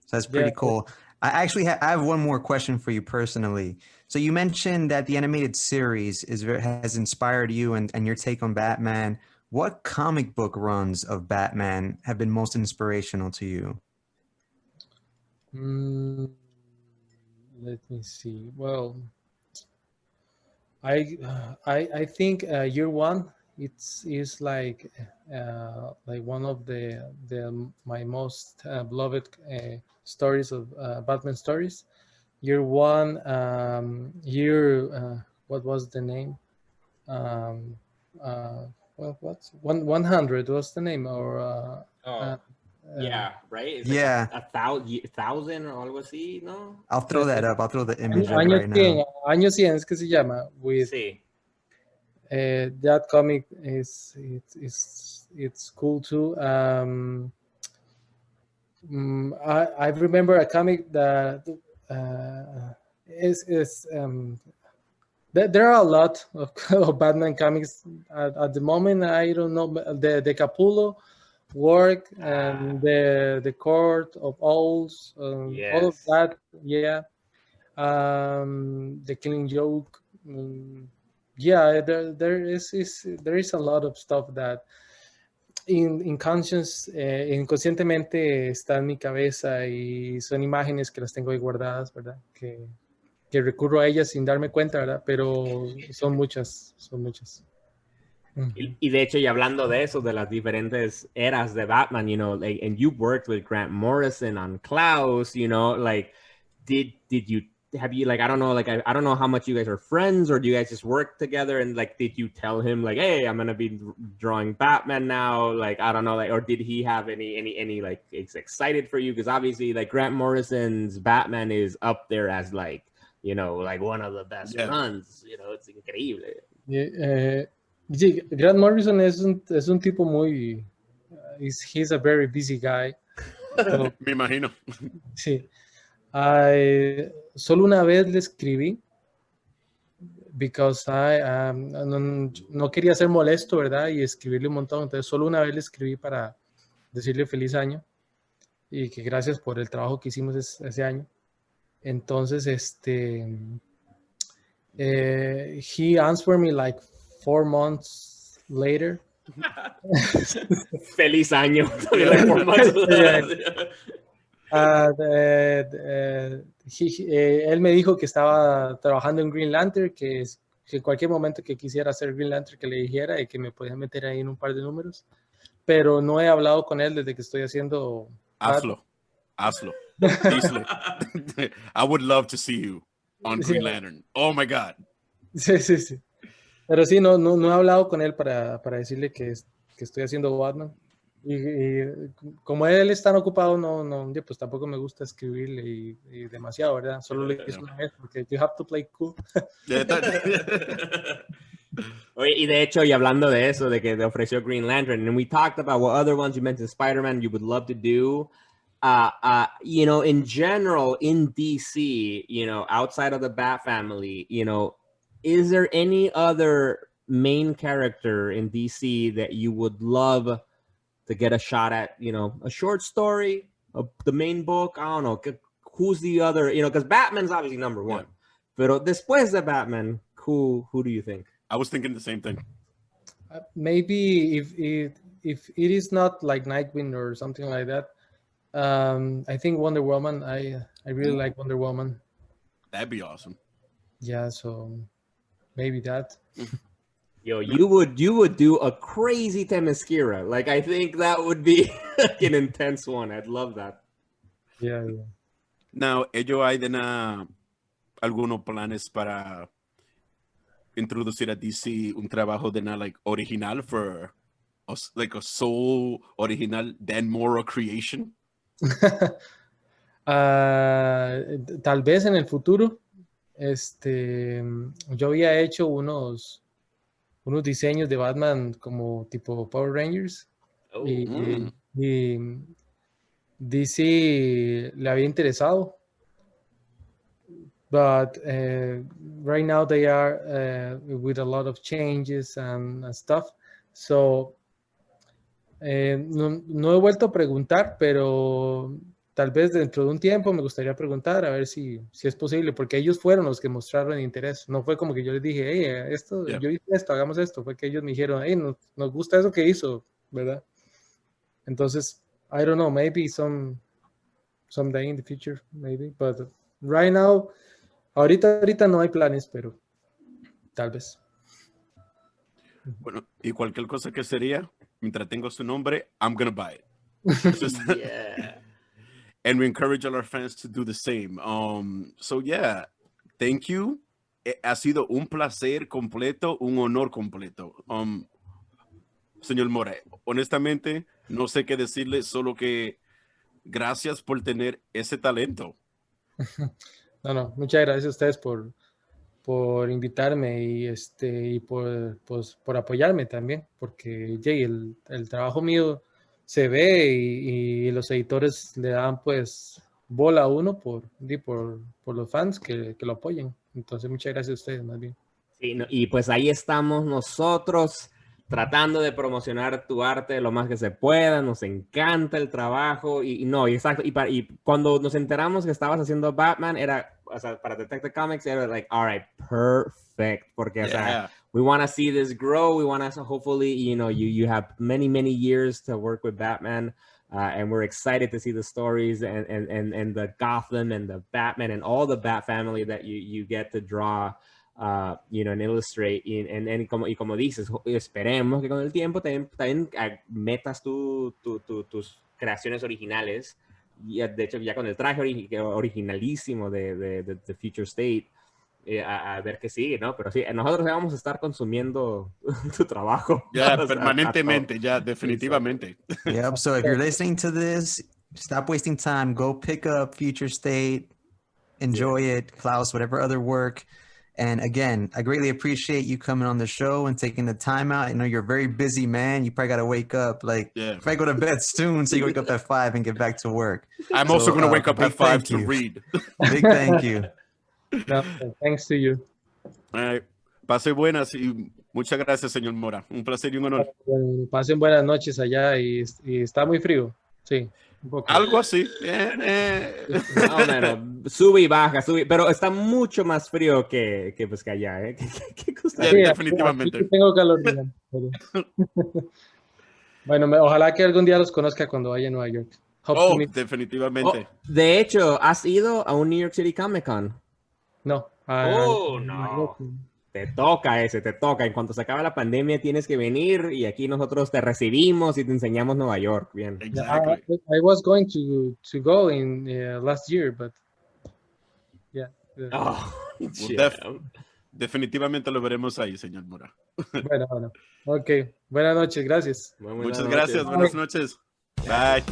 so that's pretty Yeah. cool. I actually I have one more question for you personally. So you mentioned that the animated series has inspired you and your take on Batman. What comic book runs of Batman have been most inspirational to you? Mm, let me see. Well, I think year one it's is like one of the my most beloved stories of Batman stories. Year one, year what was the name? Um, well, what's 100 was the name or Oh, yeah, right. It's like Yeah. a thousand or algo así, ¿no? I'll throw that up. I'll throw the image up Año right 100, now. Año 100 es que se llama with Sí. that comic it's cool too. I remember a comic that is there are a lot of, of Batman comics at the moment. I don't know the Capullo work and the Court of Owls, all of Yes. that. Yeah, the Killing Joke. Yeah, there is a lot of stuff that inconscientemente está en mi cabeza y son imágenes que las tengo ahí guardadas, ¿verdad? Que recurro a ellas sin darme cuenta, ¿verdad? Pero son muchas, son muchas. Y de hecho, y hablando de eso, de las diferentes eras de Batman, you know, like, and you worked with Grant Morrison on Klaus, you know, like, did you have you like I don't know, like I don't know how much you guys are friends, or do you guys just work together? And like, did you tell him like, hey, I'm gonna be drawing Batman now? Like, I don't know, like, or did he have any like it's excited for you? Because obviously, like Grant Morrison's Batman is up there as like, you know, like one of the best runs. You know, it's increíble. Sí, Grant Morrison es un tipo muy he's a very busy guy. So, me imagino. Sí. Solo una vez le escribí because no quería ser molesto, ¿verdad? Y escribirle un montón. Entonces, solo una vez le escribí para decirle feliz año y que gracias por el trabajo que hicimos ese año. Entonces, he answered me like 4 months later. Feliz año. Like 4 months. Él me dijo que estaba trabajando en Green Lantern, que en cualquier momento que quisiera hacer Green Lantern que le dijera y que me podía meter ahí en un par de números, pero no he hablado con él desde que estoy haciendo Hazlo. I would love to see you on Green Lantern. Oh my God. Sí. Pero sí, no he hablado con él para decirle que estoy haciendo Batman. Y como él es tan ocupado, pues tampoco me gusta escribirle y demasiado, ¿verdad? Solo le hice una vez porque you have to play cool. Oye, y de hecho, y hablando de eso, de que te ofreció Green Lantern, and we talked about what other ones you mentioned, Spider-Man, you would love to do. You know, in general, in DC, you know, outside of the Bat family, you know, is there any other main character in DC that you would love to get a shot at, you know, a short story, the main book? I don't know. Who's the other, you know, because Batman's obviously number one. Pero después de Batman, who do you think? I was thinking the same thing. Maybe if it is not like Nightwing or something like that, I think Wonder Woman. I really like Wonder Woman. That'd be awesome. Yeah, so maybe that. Yo, you would do a crazy Themyscira. Like, I think that would be like an intense one. I'd love that. Yeah. Now, ellos hay algunos planes para introducir a DC un trabajo de like original for like a sole original Dan Mora creation. Tal vez en el futuro. Yo había hecho unos diseños de Batman como tipo Power Rangers. Oh, y DC le había interesado. But right now they are with a lot of changes and stuff. So no he vuelto a preguntar, pero tal vez dentro de un tiempo me gustaría preguntar a ver si es posible, porque ellos fueron los que mostraron interés. No fue como que yo les dije, hey, yo hice esto, hagamos esto. Fue que ellos me dijeron, hey, nos gusta eso que hizo, ¿verdad? Entonces, I don't know, maybe someday in the future, maybe, but right now, ahorita no hay planes, pero tal vez. Bueno, y cualquier cosa que sería, mientras tengo su nombre, I'm gonna buy it. yeah. And we encourage all our fans to do the same. So yeah, thank you. Ha sido un placer completo, un honor completo. Señor Mora, honestamente, no sé qué decirle, solo que gracias por tener ese talento. No, muchas gracias a ustedes por invitarme y por apoyarme también, porque el trabajo mío se ve y los editores le dan pues bola a uno por los fans que lo apoyen. Entonces, muchas gracias a ustedes más bien. Sí, no, y pues ahí estamos nosotros tratando de promocionar tu arte lo más que se pueda. Nos encanta el trabajo y exacto. Y cuando nos enteramos que estabas haciendo Batman, era, o sea, para Detective Comics, era like, all right, perfect. Porque, o sea, we want to see this grow. We want to hopefully, you have many, many years to work with Batman. And we're excited to see the stories and the Gotham and the Batman and all the Bat family that you get to draw. And illustrate y como dices, esperemos que con el tiempo también metas tus creaciones originales, y de hecho ya con el traje originalísimo de The Future State, a ver qué sigue, ¿no? Pero sí, nosotros vamos a estar consumiendo tu trabajo. Ya, permanentemente, ya, definitivamente. Yep, so if you're listening to this, stop wasting time, go pick up Future State, enjoy it, Klaus, whatever other work. And again, I greatly appreciate you coming on the show and taking the time out. I know you're a very busy man. You probably got to wake up. Like, if I go to bed soon, so you wake up at 5 and get back to work. I'm also going to wake up at 5 to read. Big thank you. No, thanks to you. Pase buenas y muchas gracias, señor Mora. Un placer y un honor. Pasen buenas noches allá y está muy frío. Sí. Algo así. No, sube y baja, pero está mucho más frío que allá, ¿eh? Sí, definitivamente. Tengo calor. Bueno, ojalá que algún día los conozca cuando vaya a Nueva York. Definitivamente. De hecho, ¿has ido a un New York City Comic Con? No. No. Te toca. En cuanto se acabe la pandemia tienes que venir y aquí nosotros te recibimos y te enseñamos Nueva York. Bien. Exactly. I was going to go in last year, but yeah. Definitivamente lo veremos ahí, señor Mora. Bueno. Ok. Buenas noches. Gracias. Muchas gracias. Buenas noches. Bye.